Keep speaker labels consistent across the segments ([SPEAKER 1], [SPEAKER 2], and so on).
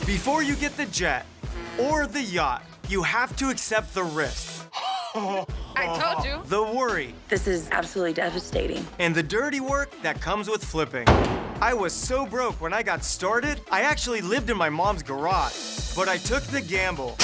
[SPEAKER 1] Before you get the jet or the yacht, you have to accept the risk.
[SPEAKER 2] I told you.
[SPEAKER 1] The worry.
[SPEAKER 3] This is absolutely devastating.
[SPEAKER 1] And the dirty work that comes with flipping. I was so broke when I got started, I actually lived in my mom's garage. But I took the gamble.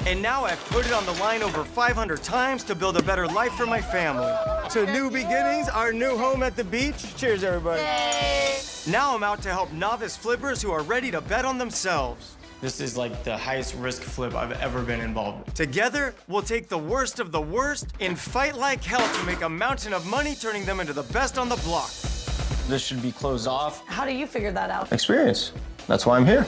[SPEAKER 1] And now I've put it on the line over 500 times to build a better life for my family. To new beginnings, our new home at the beach. Cheers, everybody.
[SPEAKER 2] Yay.
[SPEAKER 1] Now I'm out to help novice flippers who are ready to bet on themselves.
[SPEAKER 4] This is like the highest risk flip I've ever been involved in.
[SPEAKER 1] Together, we'll take the worst of the worst and fight like hell to make a mountain of money, turning them into the best on the block.
[SPEAKER 4] This should be closed off.
[SPEAKER 3] How do you figure that out?
[SPEAKER 4] Experience. That's why I'm here.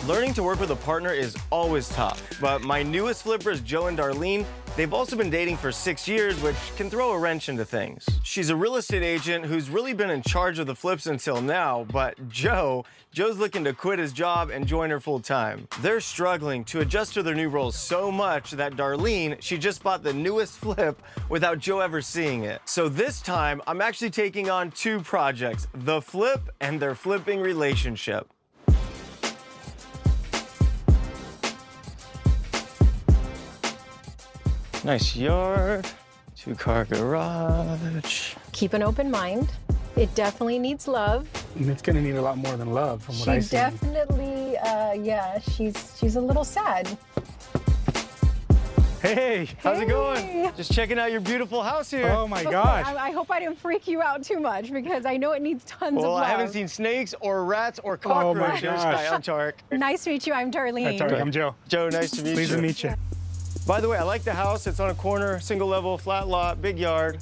[SPEAKER 1] Learning to work with a partner is always tough, but my newest flippers, Joe and Darlene, they've also been dating for 6 years, which can throw a wrench into things. She's a real estate agent who's really been in charge of the flips until now, but Joe's looking to quit his job and join her full time. They're struggling to adjust to their new roles so much that Darlene, she just bought the newest flip without Joe ever seeing it. So this time, I'm actually taking on 2 projects, the flip and their flipping relationship. Nice yard, 2-car garage.
[SPEAKER 5] Keep an open mind. It definitely needs love.
[SPEAKER 6] And it's gonna need a lot more than love, from what I see.
[SPEAKER 5] She definitely, yeah, she's a little sad.
[SPEAKER 1] Hey, how's it going? Just checking out your beautiful house here.
[SPEAKER 6] Oh my
[SPEAKER 5] Okay,
[SPEAKER 6] gosh.
[SPEAKER 5] I hope I didn't freak you out too much because I know it needs tons of
[SPEAKER 1] Well,
[SPEAKER 5] love.
[SPEAKER 1] I haven't seen snakes or rats or
[SPEAKER 6] Oh my
[SPEAKER 1] cockroaches.
[SPEAKER 6] gosh.
[SPEAKER 1] Hi, I'm Tarek.
[SPEAKER 5] Nice to meet you. I'm Darlene.
[SPEAKER 6] Hi, Tarek, I'm Joe.
[SPEAKER 1] Joe, nice to meet you.
[SPEAKER 6] Pleased to meet you.
[SPEAKER 1] By the way, I like the house. It's on a corner, single level, flat lot, big yard.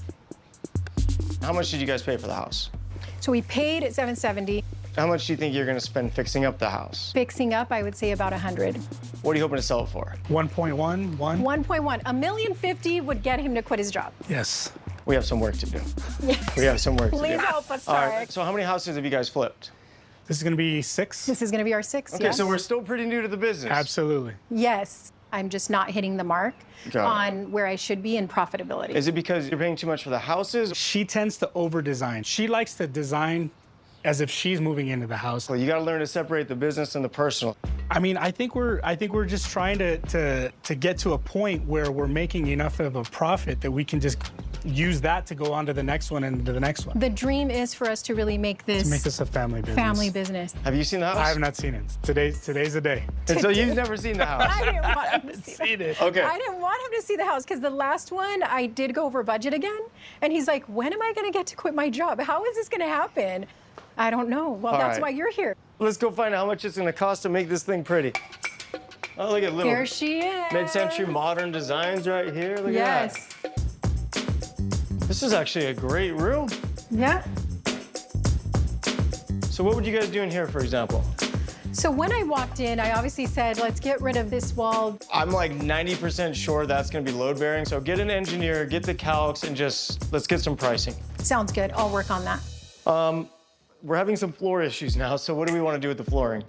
[SPEAKER 1] How much did you guys pay for the house?
[SPEAKER 5] So we paid at $770.
[SPEAKER 1] How much do you think you're gonna spend fixing up the house?
[SPEAKER 5] Fixing up, I would say about 100.
[SPEAKER 1] What are you hoping to sell it for?
[SPEAKER 6] 1.1, 1?
[SPEAKER 5] 1.1. $1,050,000 would get him to quit his job.
[SPEAKER 6] Yes.
[SPEAKER 1] We have some work to do.
[SPEAKER 5] Yes.
[SPEAKER 1] We have some work to do.
[SPEAKER 5] Please help us,
[SPEAKER 1] All
[SPEAKER 5] Tarek.
[SPEAKER 1] right, so how many houses have you guys flipped?
[SPEAKER 6] This is gonna be 6?
[SPEAKER 5] This is going to be our 6th.
[SPEAKER 1] Okay,
[SPEAKER 5] yes.
[SPEAKER 1] so we're still pretty new to the business.
[SPEAKER 6] Absolutely.
[SPEAKER 5] Yes. I'm just not hitting the mark
[SPEAKER 1] Got it.
[SPEAKER 5] on where I should be in profitability.
[SPEAKER 1] Is it because you're paying too much for the houses?
[SPEAKER 6] She tends to over-design. She likes to design as if she's moving into the house.
[SPEAKER 1] Well, you gotta learn to separate the business and the personal.
[SPEAKER 6] I mean, I think we're just trying to get to a point where we're making enough of a profit that we can just use that to go on to the next one and to the next one.
[SPEAKER 5] The dream is for us to really make this,
[SPEAKER 6] To make this a family business.
[SPEAKER 5] family business.
[SPEAKER 1] Have you seen the house?
[SPEAKER 6] I have not seen it. Today's the day.
[SPEAKER 1] And so you've never seen the house?
[SPEAKER 5] I didn't want him to see
[SPEAKER 6] Seen it.
[SPEAKER 1] Okay.
[SPEAKER 5] I didn't want him to see the house because the last one I did go over budget again, and he's like, "When am I going to get to quit my job? How is this going to happen?" I don't know. Well,
[SPEAKER 1] All
[SPEAKER 5] that's
[SPEAKER 1] right.
[SPEAKER 5] why you're here.
[SPEAKER 1] Let's go find out how much it's gonna cost to make this thing pretty. Oh, look at little
[SPEAKER 5] Here she is.
[SPEAKER 1] mid-century modern designs right here. Look
[SPEAKER 5] Yes.
[SPEAKER 1] at that. This is actually a great room.
[SPEAKER 5] Yeah.
[SPEAKER 1] So what would you guys do in here, for example?
[SPEAKER 5] So when I walked in, I obviously said, "Let's get rid of this wall."
[SPEAKER 1] I'm like 90% sure that's gonna be load bearing. So get an engineer, get the calcs, and just let's get some pricing.
[SPEAKER 5] Sounds good. I'll work on that.
[SPEAKER 1] We're having some floor issues now. So what do we want to do with the flooring?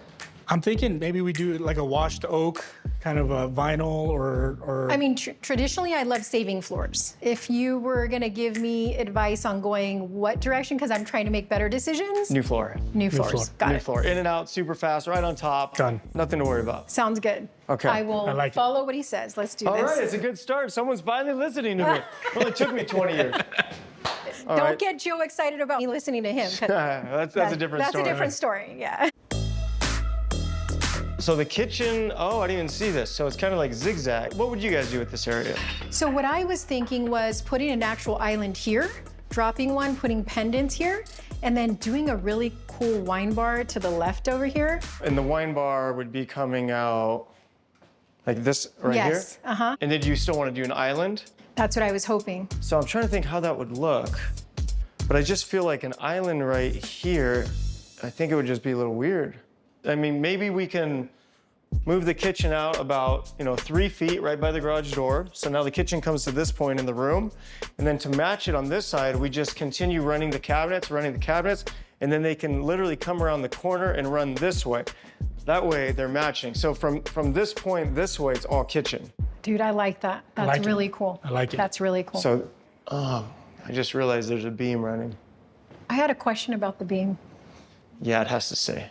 [SPEAKER 6] I'm thinking maybe we do like a washed oak, kind of a vinyl or
[SPEAKER 5] I mean, traditionally, I love saving floors. If you were going to give me advice on going what direction, because I'm trying to make better decisions.
[SPEAKER 1] New floor.
[SPEAKER 5] New floors.
[SPEAKER 6] floor.
[SPEAKER 5] Got
[SPEAKER 1] New
[SPEAKER 5] it.
[SPEAKER 1] floor. In and out, super fast, right on top.
[SPEAKER 6] Done.
[SPEAKER 1] Nothing to worry about.
[SPEAKER 5] Sounds good.
[SPEAKER 1] Okay.
[SPEAKER 5] I will
[SPEAKER 6] I like it.
[SPEAKER 5] follow what he says. Let's do
[SPEAKER 1] All
[SPEAKER 5] this.
[SPEAKER 1] right, it's a good start. Someone's finally listening to me. Well, it took me 20 years. All
[SPEAKER 5] Don't
[SPEAKER 1] right.
[SPEAKER 5] get Joe excited about me listening to him. 'cause
[SPEAKER 1] that's a different story.
[SPEAKER 5] That's a different story, yeah.
[SPEAKER 1] So the kitchen, oh, I didn't even see this. So it's kind of like zigzag. What would you guys do with this area?
[SPEAKER 5] So what I was thinking was putting an actual island here, dropping one, putting pendants here, and then doing a really cool wine bar to the left over here.
[SPEAKER 1] And the wine bar would be coming out like this right here?
[SPEAKER 5] Yes, uh-huh.
[SPEAKER 1] And did you still want to do an island?
[SPEAKER 5] That's what I was hoping.
[SPEAKER 1] So I'm trying to think how that would look. But I just feel like an island right here, I think it would just be a little weird. I mean, maybe we can move the kitchen out about, 3 feet right by the garage door. So now the kitchen comes to this point in the room. And then to match it on this side, we just continue running the cabinets, and then they can literally come around the corner and run this way. That way they're matching. So from this point this way, it's all kitchen.
[SPEAKER 5] Dude, I like that. That's
[SPEAKER 6] like it.
[SPEAKER 5] really cool.
[SPEAKER 6] I like it.
[SPEAKER 5] That's really cool.
[SPEAKER 1] So, I just realized there's a beam running.
[SPEAKER 5] I had a question about the beam.
[SPEAKER 1] Yeah, it has to stay.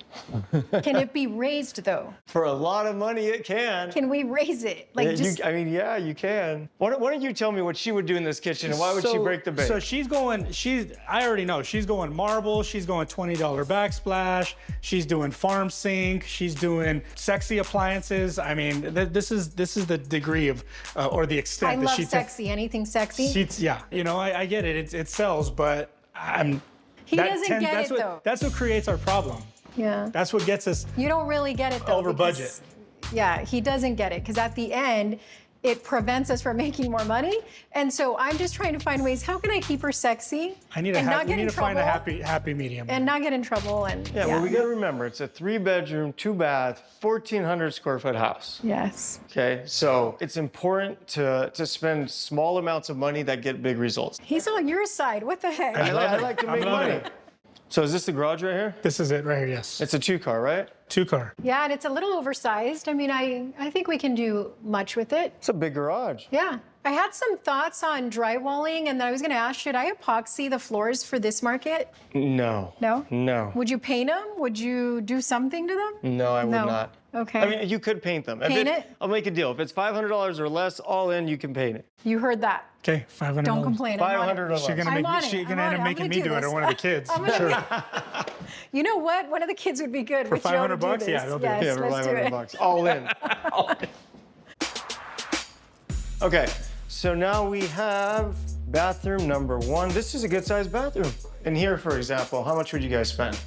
[SPEAKER 5] Can it be raised though?
[SPEAKER 1] For a lot of money, it can.
[SPEAKER 5] Can we raise it? Like
[SPEAKER 1] Yeah,
[SPEAKER 5] just.
[SPEAKER 1] yeah, you can. Why don't you tell me what she would do in this kitchen and why would she break the bank?
[SPEAKER 6] So I already know, she's going marble, she's going $20 backsplash, she's doing farm sink, she's doing sexy appliances. I mean, this is the degree of, or the extent
[SPEAKER 5] I
[SPEAKER 6] that
[SPEAKER 5] love
[SPEAKER 6] she
[SPEAKER 5] sexy. Anything sexy?
[SPEAKER 6] Yeah, you know, I get it, it sells, but
[SPEAKER 5] He doesn't get it though.
[SPEAKER 6] That's what creates our problem.
[SPEAKER 5] Yeah.
[SPEAKER 6] That's what gets us
[SPEAKER 5] You don't really get it though.
[SPEAKER 6] over
[SPEAKER 5] because-
[SPEAKER 6] budget.
[SPEAKER 5] Yeah, he doesn't get it because at the end, it prevents us from making more money. And so I'm just trying to find ways. How can I keep her sexy?
[SPEAKER 6] We need to find a happy medium.
[SPEAKER 5] And not get in trouble. And
[SPEAKER 1] Yeah, well, we gotta remember, it's a 3-bedroom, 2-bath, 1,400 square foot house.
[SPEAKER 5] Yes.
[SPEAKER 1] Okay, so it's important to spend small amounts of money that get big results.
[SPEAKER 5] He's on your side. What the heck?
[SPEAKER 1] I like to make money. So is this the garage right here?
[SPEAKER 6] This is it right here, yes.
[SPEAKER 1] It's a 2-car, right?
[SPEAKER 6] 2-car.
[SPEAKER 5] Yeah, and it's a little oversized. I mean, I think we can do much with it.
[SPEAKER 1] It's a big garage.
[SPEAKER 5] Yeah. I had some thoughts on drywalling, and then I was going to ask, should I epoxy the floors for this market?
[SPEAKER 1] No.
[SPEAKER 5] No?
[SPEAKER 1] No.
[SPEAKER 5] Would you paint them? Would you do something to them?
[SPEAKER 1] No, I would
[SPEAKER 5] No.
[SPEAKER 1] not.
[SPEAKER 5] Okay.
[SPEAKER 1] I mean, you could paint them.
[SPEAKER 5] Paint it?
[SPEAKER 1] I'll make a deal. If it's $500 or less, all in, you can paint it.
[SPEAKER 5] You heard that.
[SPEAKER 6] Okay, $500.
[SPEAKER 5] Don't complain. I'm on it.
[SPEAKER 1] 500 or less.
[SPEAKER 6] She's gonna
[SPEAKER 5] I'm on it.
[SPEAKER 6] end
[SPEAKER 5] I'm
[SPEAKER 6] up
[SPEAKER 5] on it.
[SPEAKER 6] making
[SPEAKER 5] I'm
[SPEAKER 6] me
[SPEAKER 5] gonna
[SPEAKER 6] do it,
[SPEAKER 5] this.
[SPEAKER 6] or one of the kids.
[SPEAKER 5] I'm gonna You know what? One of the kids would be good
[SPEAKER 6] For
[SPEAKER 5] with Joe to
[SPEAKER 6] 500
[SPEAKER 5] do
[SPEAKER 6] bucks?
[SPEAKER 5] this.
[SPEAKER 6] Yeah, they'll do it.
[SPEAKER 5] Yes,
[SPEAKER 1] Yeah, for
[SPEAKER 5] let's do
[SPEAKER 1] 500
[SPEAKER 5] it.
[SPEAKER 1] bucks. All in. Okay, so now we have bathroom number 1. This is a good sized bathroom. In here, for example, how much would you guys spend?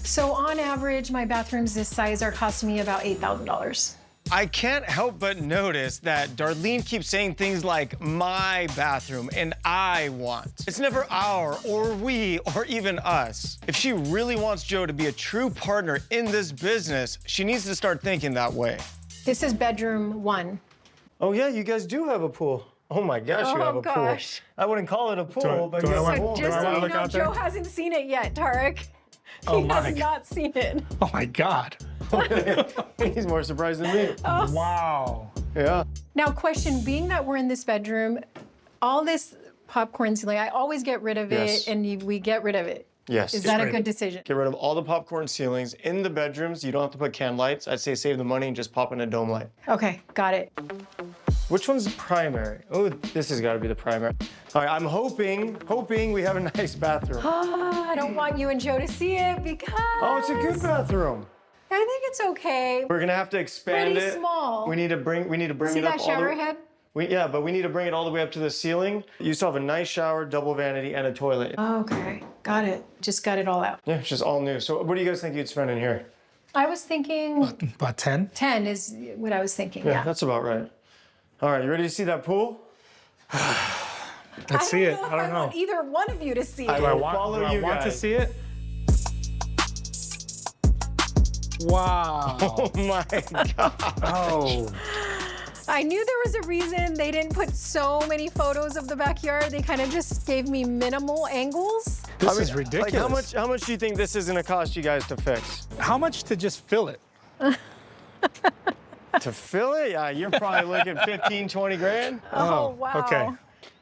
[SPEAKER 5] So on average, my bathrooms this size are costing me about $8,000.
[SPEAKER 1] I can't help but notice that Darlene keeps saying things like my bathroom and I want. It's never our or we or even us. If she really wants Joe to be a true partner in this business, she needs to start thinking that way.
[SPEAKER 5] This is bedroom 1.
[SPEAKER 1] Oh yeah, you guys do have a pool. Oh my gosh, you have a
[SPEAKER 5] gosh.
[SPEAKER 1] pool. I wouldn't call it a pool, but
[SPEAKER 6] do I
[SPEAKER 1] you have
[SPEAKER 6] want-
[SPEAKER 1] a pool.
[SPEAKER 6] do
[SPEAKER 5] Just
[SPEAKER 6] I
[SPEAKER 5] so
[SPEAKER 6] wanna
[SPEAKER 5] you
[SPEAKER 6] look
[SPEAKER 5] know,
[SPEAKER 6] out there?
[SPEAKER 5] Joe hasn't seen it yet, Tarek.
[SPEAKER 6] Oh
[SPEAKER 5] He
[SPEAKER 6] my
[SPEAKER 5] has
[SPEAKER 6] God.
[SPEAKER 5] not seen it.
[SPEAKER 6] Oh my God.
[SPEAKER 1] He's more surprised than me.
[SPEAKER 6] Wow.
[SPEAKER 1] Yeah.
[SPEAKER 5] Now, question, being that we're in this bedroom, all this popcorn ceiling, I always get rid of
[SPEAKER 1] Yes.
[SPEAKER 5] it, and we get rid of it.
[SPEAKER 1] Yes.
[SPEAKER 5] Is that a
[SPEAKER 6] great.
[SPEAKER 5] good decision?
[SPEAKER 1] Get rid of all the popcorn ceilings. In the bedrooms, you don't have to put can lights. I'd say save the money and just pop in a dome light.
[SPEAKER 5] Okay, got it.
[SPEAKER 1] Which one's the primary? Oh, this has got to be the primary. All right, I'm hoping we have a nice bathroom.
[SPEAKER 5] I don't want you and Joe to see it because...
[SPEAKER 1] Oh, it's a good bathroom.
[SPEAKER 5] I think it's okay.
[SPEAKER 1] We're gonna have to expand
[SPEAKER 5] Pretty
[SPEAKER 1] it.
[SPEAKER 5] small.
[SPEAKER 1] We need to bring
[SPEAKER 5] See
[SPEAKER 1] it up
[SPEAKER 5] that
[SPEAKER 1] all
[SPEAKER 5] shower
[SPEAKER 1] the
[SPEAKER 5] head?
[SPEAKER 1] Yeah, but we need to bring it all the way up to the ceiling. You still have a nice shower, double vanity, and a toilet.
[SPEAKER 5] Okay, got it. Just got it all out.
[SPEAKER 1] Yeah, it's just all new. So what do you guys think you'd spend in here?
[SPEAKER 5] I was thinking
[SPEAKER 6] About 10?
[SPEAKER 5] 10 is what I was thinking,
[SPEAKER 1] Yeah,
[SPEAKER 5] yeah.
[SPEAKER 1] that's about right. All right, you ready to see that pool?
[SPEAKER 6] Let's see it.
[SPEAKER 5] if
[SPEAKER 6] I don't know.
[SPEAKER 5] want either one of you to see
[SPEAKER 1] I
[SPEAKER 5] it.
[SPEAKER 6] Do I
[SPEAKER 1] will
[SPEAKER 6] want,
[SPEAKER 1] follow
[SPEAKER 6] do I
[SPEAKER 1] you
[SPEAKER 6] want to
[SPEAKER 1] guys.
[SPEAKER 6] see it? Wow.
[SPEAKER 1] Oh my God.
[SPEAKER 6] Oh.
[SPEAKER 5] I knew there was a reason they didn't put so many photos of the backyard. They kind of just gave me minimal angles.
[SPEAKER 6] This is ridiculous.
[SPEAKER 1] Like how much do you think this is gonna cost you guys to fix?
[SPEAKER 6] How much to just fill it?
[SPEAKER 1] To fill it? Yeah, you're probably looking 15, 20 grand.
[SPEAKER 5] Oh, wow.
[SPEAKER 6] Okay.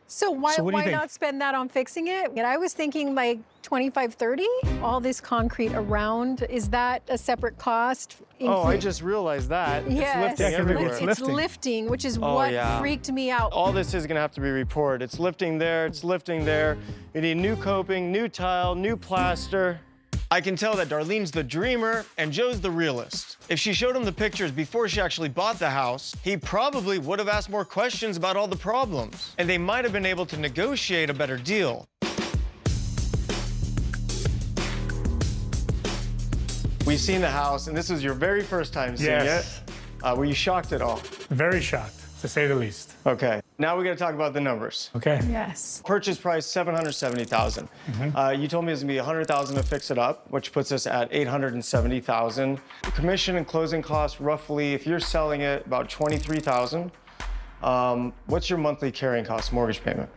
[SPEAKER 5] So why,
[SPEAKER 6] So what do you think?
[SPEAKER 5] not spend that on fixing it? And I was thinking like 25, 30. All this concrete around, is that a separate cost?
[SPEAKER 1] Oh, I just realized that.
[SPEAKER 5] Yes,
[SPEAKER 1] It's lifting everywhere.
[SPEAKER 6] It's
[SPEAKER 5] it's
[SPEAKER 6] lifting.
[SPEAKER 5] lifting, which is
[SPEAKER 1] Oh,
[SPEAKER 5] what
[SPEAKER 1] yeah.
[SPEAKER 5] freaked me out.
[SPEAKER 1] All this is gonna have to be reported. It's lifting there, it's lifting there. You need new coping, new tile, new plaster. I can tell that Darlene's the dreamer and Joe's the realist. If she showed him the pictures before she actually bought the house, he probably would have asked more questions about all the problems. And they might have been able to negotiate a better deal. We've seen the house, and this was your very first time seeing
[SPEAKER 6] Yes.
[SPEAKER 1] it. Were you shocked at all?
[SPEAKER 6] Very shocked, to say the least.
[SPEAKER 1] Okay, now we gotta talk about the numbers.
[SPEAKER 6] Okay.
[SPEAKER 5] Yes.
[SPEAKER 1] Purchase price, $770,000. You told me it was gonna be $100,000 to fix it up, which puts us at $870,000. Commission and closing costs, roughly, if you're selling it, about $23,000. What's your monthly carrying cost, mortgage payment?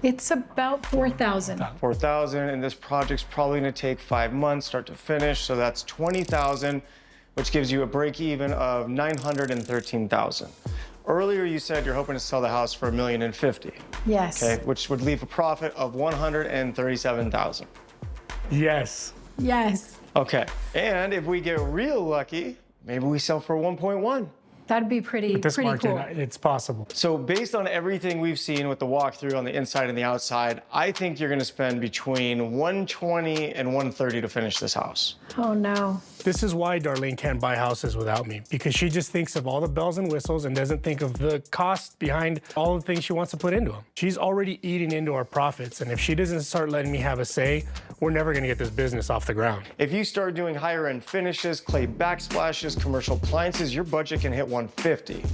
[SPEAKER 5] It's about 4,000.
[SPEAKER 1] $4,000, and this project's probably gonna take 5 months, start to finish, so that's $20,000. which gives you a break even of $913,000. Earlier, you said you're hoping to sell the house for $1,050,000.
[SPEAKER 5] Yes.
[SPEAKER 1] Okay, which would leave a profit of $137,000.
[SPEAKER 6] Yes.
[SPEAKER 5] Yes.
[SPEAKER 1] Okay, and if we get real lucky, maybe we sell for 1.1.
[SPEAKER 5] That'd be pretty
[SPEAKER 6] This margin,
[SPEAKER 5] cool.
[SPEAKER 6] it's possible.
[SPEAKER 1] So based on everything we've seen with the walkthrough on the inside and the outside, I think you're gonna spend between $120,000 and $130,000 to finish this house.
[SPEAKER 5] Oh no.
[SPEAKER 6] This is why Darlene can't buy houses without me, because she just thinks of all the bells and whistles and doesn't think of the cost behind all the things she wants to put into them. She's already eating into our profits, and if she doesn't start letting me have a say, we're never gonna get this business off the ground.
[SPEAKER 1] If you start doing higher end finishes, clay backsplashes, commercial appliances, your budget can hit $150,000.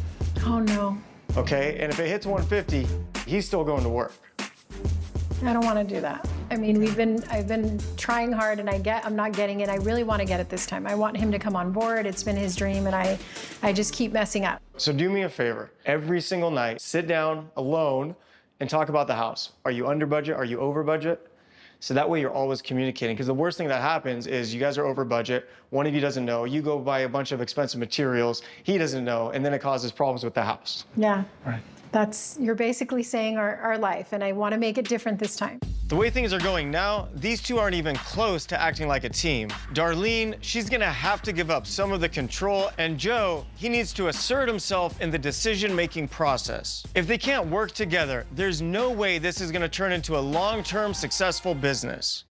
[SPEAKER 5] Oh no.
[SPEAKER 1] Okay, and if it hits $150,000, he's still going to work.
[SPEAKER 5] I don't want to do that. I mean, I've been trying hard and I'm not getting it. I really want to get it this time. I want him to come on board. It's been his dream and I just keep messing up.
[SPEAKER 1] So do me a favor. Every single night, sit down alone and talk about the house. Are you under budget? Are you over budget? So that way you're always communicating, because the worst thing that happens is you guys are over budget, one of you doesn't know, you go buy a bunch of expensive materials, he doesn't know, and then it causes problems with the house.
[SPEAKER 5] Yeah.
[SPEAKER 6] Right.
[SPEAKER 5] You're basically saying our life, and I want to make it different this time.
[SPEAKER 1] The way things are going now, these two aren't even close to acting like a team. Darlene, she's gonna have to give up some of the control, and Joe, he needs to assert himself in the decision-making process. If they can't work together, there's no way this is gonna turn into a long-term successful business.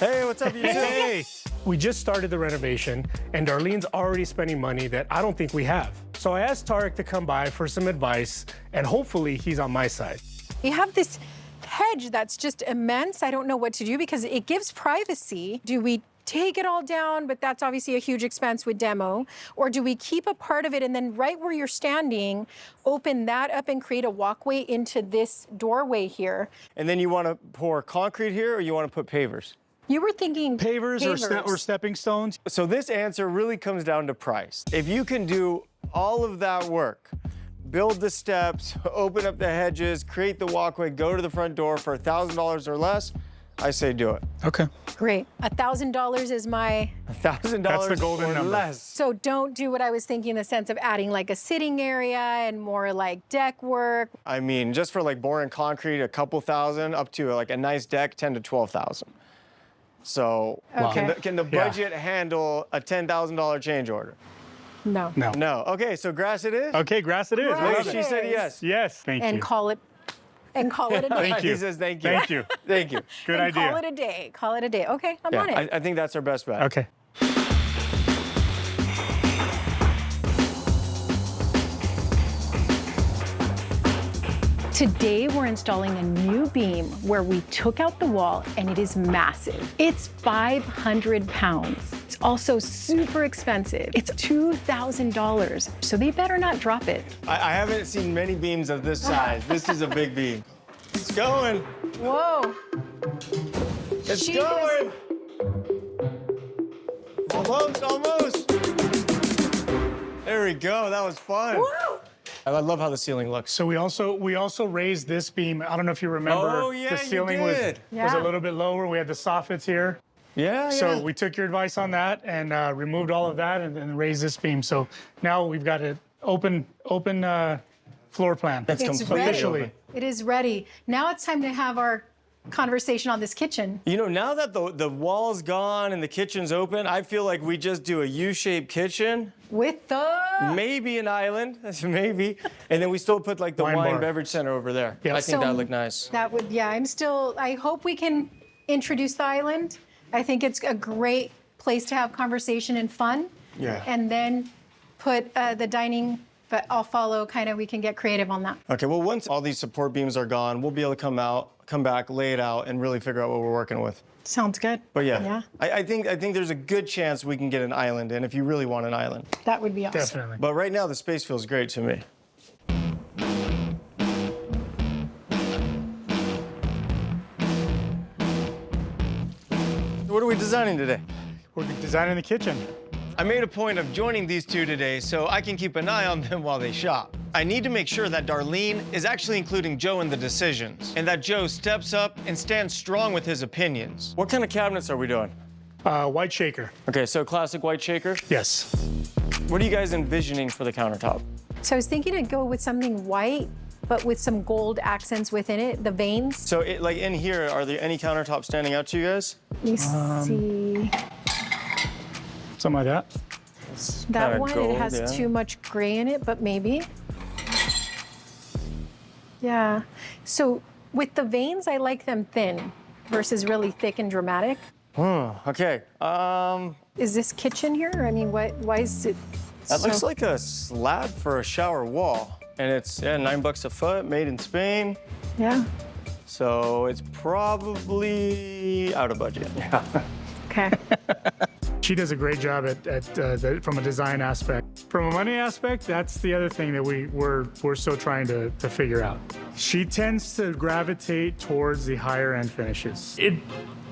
[SPEAKER 1] Hey, what's up, you two?
[SPEAKER 6] Hey! We just started the renovation, and Darlene's already spending money that I don't think we have. So I asked Tarek to come by for some advice, and hopefully he's on my side.
[SPEAKER 5] We have this hedge that's just immense. I don't know what to do because it gives privacy. Do we take it all down, but that's obviously a huge expense with demo? Or do we keep a part of it and then right where you're standing, open that up and create a walkway into this doorway here?
[SPEAKER 1] And then you want to pour concrete here, or you want to put pavers?
[SPEAKER 5] You were thinking
[SPEAKER 6] Pavers. Or stepping stones.
[SPEAKER 1] So this answer really comes down to price. If you can do all of that work, build the steps, open up the hedges, create the walkway, go to the front door for $1,000 or less, I say do it.
[SPEAKER 6] Okay.
[SPEAKER 5] Great. $1,000 is my...
[SPEAKER 1] $1,000
[SPEAKER 6] That's the golden
[SPEAKER 1] or
[SPEAKER 6] number.
[SPEAKER 1] less.
[SPEAKER 5] So don't do what I was thinking in the sense of adding like a sitting area and more like deck work.
[SPEAKER 1] I mean, just for like boring concrete, a couple thousand, up to like a nice deck, 10 to 12,000. So
[SPEAKER 5] Okay.
[SPEAKER 1] can the budget handle a $10,000 change order?
[SPEAKER 5] No.
[SPEAKER 6] No.
[SPEAKER 1] No. Okay, so grass it is?
[SPEAKER 6] Okay, grass it is.
[SPEAKER 5] Grass
[SPEAKER 6] Love
[SPEAKER 5] it
[SPEAKER 6] it.
[SPEAKER 1] She said
[SPEAKER 5] is.
[SPEAKER 1] yes.
[SPEAKER 6] Yes. Thank
[SPEAKER 5] And
[SPEAKER 6] you.
[SPEAKER 5] call it a day.
[SPEAKER 6] Thank you.
[SPEAKER 1] He says thank you.
[SPEAKER 6] Thank you.
[SPEAKER 1] Thank you.
[SPEAKER 6] Good
[SPEAKER 5] And
[SPEAKER 6] idea.
[SPEAKER 5] call it a day. Call it a day. Okay, I'm
[SPEAKER 1] Yeah,
[SPEAKER 5] on it.
[SPEAKER 1] I think that's our best bet.
[SPEAKER 6] Okay.
[SPEAKER 5] Today we're installing a new beam where we took out the wall and it is massive. It's 500 pounds. It's also super expensive. It's $2,000. So they better not drop it.
[SPEAKER 1] I haven't seen many beams of this size. This is a big beam. It's going.
[SPEAKER 5] Whoa.
[SPEAKER 1] It's
[SPEAKER 5] She
[SPEAKER 1] going. Almost. There we go. That was fun.
[SPEAKER 5] Woo!
[SPEAKER 1] I love how the ceiling looks.
[SPEAKER 6] So we also raised this beam. I don't know if you remember.
[SPEAKER 1] Oh, yeah,
[SPEAKER 6] the ceiling was
[SPEAKER 1] did.
[SPEAKER 5] Yeah.
[SPEAKER 6] a little bit lower. We had the soffits here.
[SPEAKER 1] Yeah,
[SPEAKER 6] So we took your advice on that and removed all of that and then raised this beam. So now we've got an open floor plan.
[SPEAKER 1] That's
[SPEAKER 5] It's
[SPEAKER 1] completely
[SPEAKER 5] ready.
[SPEAKER 6] officially.
[SPEAKER 1] open.
[SPEAKER 5] It is ready. Now it's time to have our conversation on this kitchen.
[SPEAKER 1] You know, now that the wall's gone and the kitchen's open, I feel like we just do a U-shaped kitchen,
[SPEAKER 5] With the...
[SPEAKER 1] maybe an island, maybe, and then we still put like the
[SPEAKER 6] Wine
[SPEAKER 1] wine
[SPEAKER 6] bar.
[SPEAKER 1] beverage center over there.
[SPEAKER 6] Yep.
[SPEAKER 1] I think
[SPEAKER 5] So-
[SPEAKER 1] that'd look nice.
[SPEAKER 5] That would, yeah, I hope we can introduce the island. I think it's a great place to have conversation and fun.
[SPEAKER 1] Yeah.
[SPEAKER 5] And then put the dining, but I'll follow kind of, we can get creative on that.
[SPEAKER 1] Okay, well, once all these support beams are gone, we'll be able to come back, lay it out, and really figure out what we're working with.
[SPEAKER 5] Sounds good.
[SPEAKER 1] But yeah,
[SPEAKER 5] Yeah,
[SPEAKER 1] I think there's a good chance we can get an island in if you really want an island.
[SPEAKER 5] that would be awesome.
[SPEAKER 6] Definitely.
[SPEAKER 1] But right now, the space feels great to me. what are we designing today?
[SPEAKER 6] We're designing the kitchen.
[SPEAKER 1] I made a point of joining these two today so I can keep an eye on them while they shop. I need to make sure that Darlene is actually including Joe in the decisions and that Joe steps up and stands strong with his opinions. What kind of cabinets are we doing?
[SPEAKER 6] White shaker.
[SPEAKER 1] Okay, so classic white shaker.
[SPEAKER 6] Yes.
[SPEAKER 1] What are you guys envisioning for the countertop?
[SPEAKER 5] So I was thinking to go with something white, but with some gold accents within it, the veins.
[SPEAKER 1] So like in here, are there any countertops standing out to you guys?
[SPEAKER 5] Let me see.
[SPEAKER 6] Something like that.
[SPEAKER 5] That
[SPEAKER 1] kinda
[SPEAKER 5] one,
[SPEAKER 1] gold,
[SPEAKER 5] it has
[SPEAKER 1] yeah.
[SPEAKER 5] too much gray in it, but maybe. Yeah. So with the veins, I like them thin versus really thick and dramatic.
[SPEAKER 1] Okay.
[SPEAKER 5] Is this kitchen here? I mean, why is it
[SPEAKER 1] That
[SPEAKER 5] so...
[SPEAKER 1] looks like a slab for a shower wall. And it's $9 a foot, made in Spain.
[SPEAKER 5] Yeah.
[SPEAKER 1] So it's probably out of budget. Yeah.
[SPEAKER 5] Okay.
[SPEAKER 6] She does a great job from a design aspect. From a money aspect, that's the other thing that we're still trying to figure out. She tends to gravitate towards the higher end finishes. It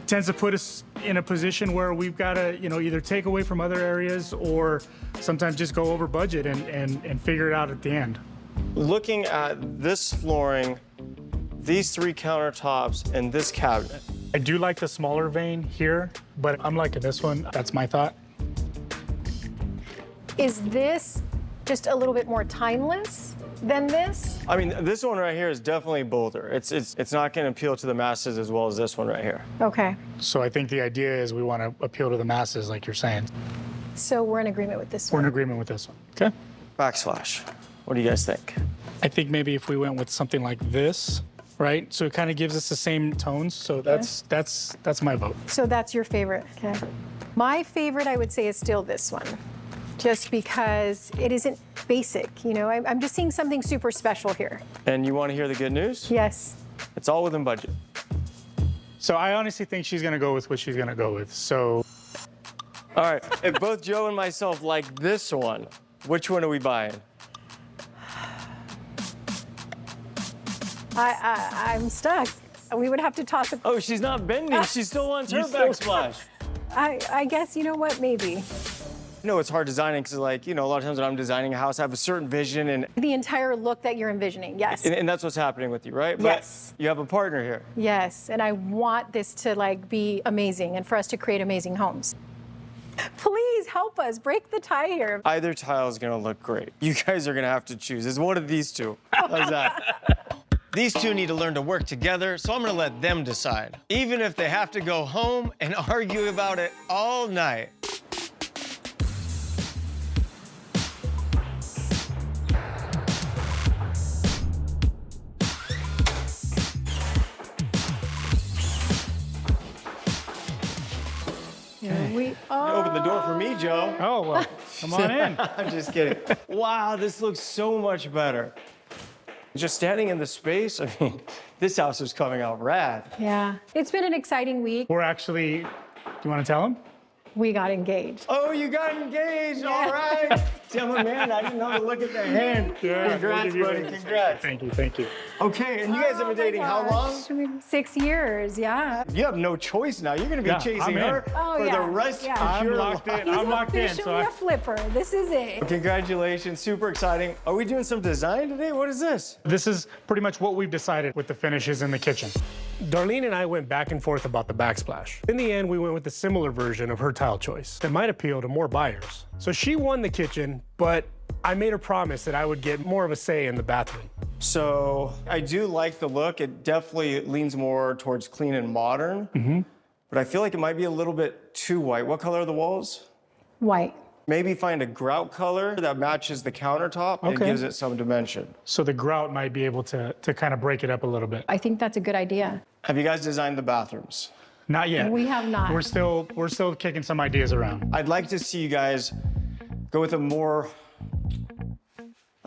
[SPEAKER 6] tends to put us in a position where we've got to, either take away from other areas or sometimes just go over budget and figure it out at the end.
[SPEAKER 1] Looking at this flooring, these three countertops, and this cabinet.
[SPEAKER 6] I do like the smaller vein here, but I'm liking this one. That's my thought.
[SPEAKER 5] Is this just a little bit more timeless than this?
[SPEAKER 1] I mean, this one right here is definitely bolder. It's not going to appeal to the masses as well as this one right here.
[SPEAKER 5] Okay.
[SPEAKER 6] So I think the idea is we want to appeal to the masses, like you're saying.
[SPEAKER 5] So we're in agreement with this
[SPEAKER 6] We're
[SPEAKER 5] one.
[SPEAKER 6] in agreement with this one. Okay.
[SPEAKER 1] Backsplash. What do you guys think?
[SPEAKER 6] I think maybe if we went with something like this, right? So it kind of gives us the same tones. So that's my vote.
[SPEAKER 5] So that's your favorite, okay. My favorite, I would say, is still this one. Just because it isn't basic, I'm just seeing something super special here.
[SPEAKER 1] And you want to hear the good news?
[SPEAKER 5] Yes.
[SPEAKER 1] It's all within budget.
[SPEAKER 6] So I honestly think she's going to go with what she's going to go with. So.
[SPEAKER 1] All right, if both Joe and myself like this one, which one are we buying?
[SPEAKER 5] I'm stuck. We would have to toss it.
[SPEAKER 1] Oh, she's not bending. She still wants her backsplash.
[SPEAKER 5] I guess, you know what, maybe.
[SPEAKER 1] No, it's hard designing because, a lot of times when I'm designing a house, I have a certain vision and
[SPEAKER 5] The entire look that you're envisioning, yes.
[SPEAKER 1] and that's what's happening with you, right?
[SPEAKER 5] Yes.
[SPEAKER 1] But you have a partner here.
[SPEAKER 5] Yes, and I want this to be amazing and for us to create amazing homes. Please help us, break the tie here.
[SPEAKER 1] Either tile is gonna look great. You guys are gonna have to choose. It's one of these two. How's that? These two need to learn to work together, so I'm gonna let them decide. Even if they have to go home and argue about it all night.
[SPEAKER 5] We are.
[SPEAKER 1] Open the door for me, Joe.
[SPEAKER 6] Oh, well, come on in.
[SPEAKER 1] I'm just kidding. Wow, this looks so much better. Just standing in the space, I mean, this house is coming out rad.
[SPEAKER 5] Yeah, it's been an exciting week.
[SPEAKER 6] We're actually, do you want to tell him?
[SPEAKER 5] We got engaged.
[SPEAKER 1] Oh, you got engaged, all right. Tell me, man, I didn't know to look at the hand. Congrats, buddy, congrats.
[SPEAKER 6] Thank you.
[SPEAKER 1] Okay, and you guys have been dating how long?
[SPEAKER 5] 6 years, yeah.
[SPEAKER 1] You have no choice now. You're gonna be
[SPEAKER 6] Yeah,
[SPEAKER 1] chasing
[SPEAKER 6] I'm in.
[SPEAKER 1] her
[SPEAKER 5] Oh,
[SPEAKER 1] for
[SPEAKER 5] yeah,
[SPEAKER 1] the rest
[SPEAKER 5] yeah.
[SPEAKER 1] of
[SPEAKER 6] I'm
[SPEAKER 1] your
[SPEAKER 6] locked
[SPEAKER 1] life.
[SPEAKER 6] in. I'm locked in.
[SPEAKER 5] Officially a flipper. This is it.
[SPEAKER 1] Congratulations, super exciting. Are we doing some design today? What is this?
[SPEAKER 6] This is pretty much what we've decided with the finishes in the kitchen.
[SPEAKER 7] Darlene and I went back and forth about the backsplash. In the end, we went with a similar version of her tile choice that might appeal to more buyers. So she won the kitchen, but I made her promise that I would get more of a say in the bathroom.
[SPEAKER 1] So I do like the look. It definitely leans more towards clean and modern. But I feel like it might be a little bit too white. What color are the walls?
[SPEAKER 5] White.
[SPEAKER 1] Maybe find a grout color that matches the countertop and
[SPEAKER 6] Okay.
[SPEAKER 1] gives it some dimension.
[SPEAKER 6] So the grout might be able to kind of break it up a little bit.
[SPEAKER 5] I think that's a good idea.
[SPEAKER 1] Have you guys designed the bathrooms?
[SPEAKER 6] Not yet.
[SPEAKER 5] We have not.
[SPEAKER 6] We're still kicking some ideas around.
[SPEAKER 1] I'd like to see you guys go with a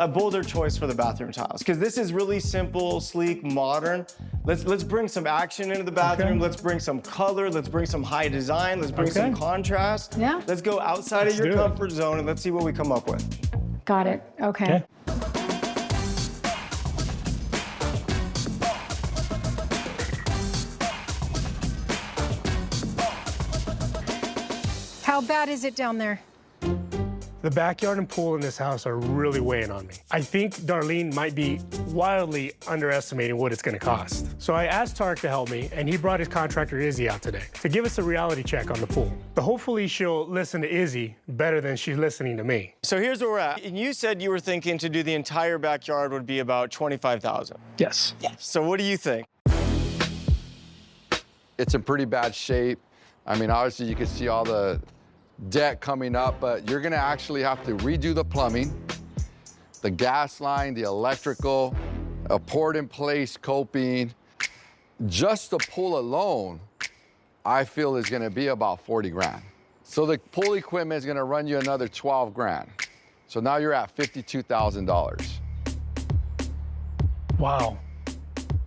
[SPEAKER 1] bolder choice for the bathroom tiles, because this is really simple, sleek, modern. Let's bring some action into the bathroom.
[SPEAKER 6] Okay.
[SPEAKER 1] Let's bring some color. Let's bring some high design. Let's bring some
[SPEAKER 6] Okay.
[SPEAKER 1] contrast.
[SPEAKER 5] Yeah.
[SPEAKER 1] Let's go outside of your
[SPEAKER 6] do it.
[SPEAKER 1] comfort zone and let's see what we come up with.
[SPEAKER 5] Got it. Okay. How bad is it down there?
[SPEAKER 7] The backyard and pool in this house are really weighing on me. I think Darlene might be wildly underestimating what it's gonna cost. So I asked Tarek to help me, and he brought his contractor Izzy out today to give us a reality check on the pool. But hopefully she'll listen to Izzy better than she's listening to me.
[SPEAKER 1] So here's where we're at. You said you were thinking to do the entire backyard would be about $25,000.
[SPEAKER 7] Yes.
[SPEAKER 1] So what do you think?
[SPEAKER 8] It's in pretty bad shape. I mean, obviously you can see all the deck coming up, but you're gonna actually have to redo the plumbing, the gas line, the electrical, a poured in place coping. Just the pool alone, I feel is gonna be about 40 grand. So the pool equipment is gonna run you another 12 grand. So now you're at $52,000.
[SPEAKER 7] Wow.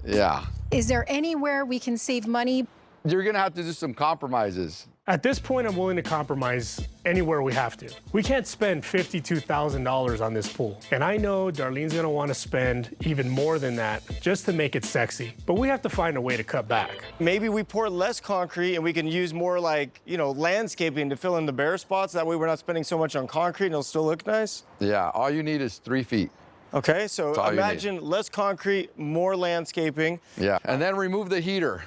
[SPEAKER 8] Yeah.
[SPEAKER 5] Is there anywhere we can save money?
[SPEAKER 8] You're gonna have to do some compromises.
[SPEAKER 7] At this point, I'm willing to compromise anywhere we have to. We can't spend $52,000 on this pool. And I know Darlene's gonna wanna spend even more than that just to make it sexy. But we have to find a way to cut back.
[SPEAKER 1] Maybe we pour less concrete and we can use more like, landscaping to fill in the bare spots. That way we're not spending so much on concrete and it'll still look nice.
[SPEAKER 8] Yeah, all you need is 3 feet.
[SPEAKER 1] Okay, so
[SPEAKER 8] all you
[SPEAKER 1] imagine less concrete, more landscaping.
[SPEAKER 8] Yeah, and then remove the heater.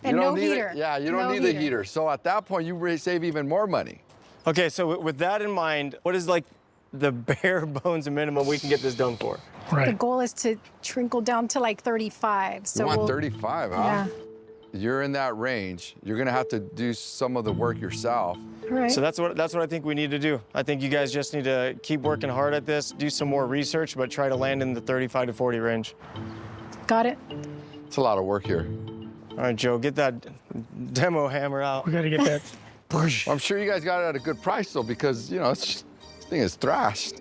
[SPEAKER 5] And
[SPEAKER 8] you don't
[SPEAKER 5] no
[SPEAKER 8] need
[SPEAKER 5] heater.
[SPEAKER 8] Yeah, you don't
[SPEAKER 5] No
[SPEAKER 8] need the
[SPEAKER 5] heater.
[SPEAKER 8] heater. So at that point, you save even more money.
[SPEAKER 1] Okay, so with that in mind, what is like the bare bones minimum we can get this done for?
[SPEAKER 5] The
[SPEAKER 7] Right.
[SPEAKER 5] goal is to trickle down to like 35. So
[SPEAKER 8] You want
[SPEAKER 5] we'll,
[SPEAKER 8] 35, huh?
[SPEAKER 5] Yeah.
[SPEAKER 8] You're in that range. You're gonna have to do some of the work yourself.
[SPEAKER 5] All right.
[SPEAKER 1] So that's what I think we need to do. I think you guys just need to keep working hard at this, do some more research, but try to land in the 35 to 40 range.
[SPEAKER 5] Got it.
[SPEAKER 8] It's a lot of work here.
[SPEAKER 1] All right, Joe, get that demo hammer out.
[SPEAKER 7] We gotta get that.
[SPEAKER 8] I'm sure you guys got it at a good price though, because this thing is thrashed.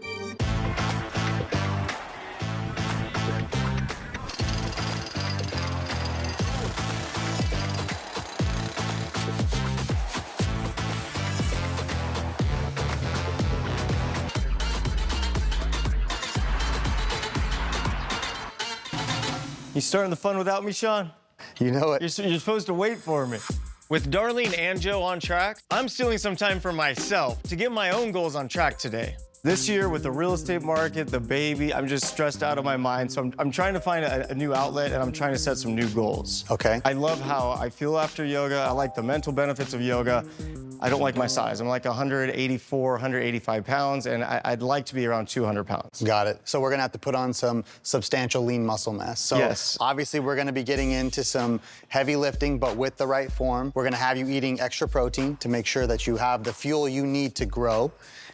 [SPEAKER 1] You starting the fun without me, Sean?
[SPEAKER 9] You know it.
[SPEAKER 1] You're supposed to wait for me. With Darlene and Joe on track, I'm stealing some time for myself to get my own goals on track today. This year, with the real estate market, the baby, I'm just stressed out of my mind. So I'm trying to find a new outlet, and I'm trying to set some new goals.
[SPEAKER 9] Okay.
[SPEAKER 1] I love how I feel after yoga. I like the mental benefits of yoga. I don't like my size. I'm like 184, 185 pounds, and I'd like to be around 200 pounds.
[SPEAKER 9] Got it. So we're gonna have to put on some substantial lean muscle mass. So
[SPEAKER 1] Yes.
[SPEAKER 9] obviously we're gonna be getting into some heavy lifting, but with the right form. We're gonna have you eating extra protein to make sure that you have the fuel you need to grow.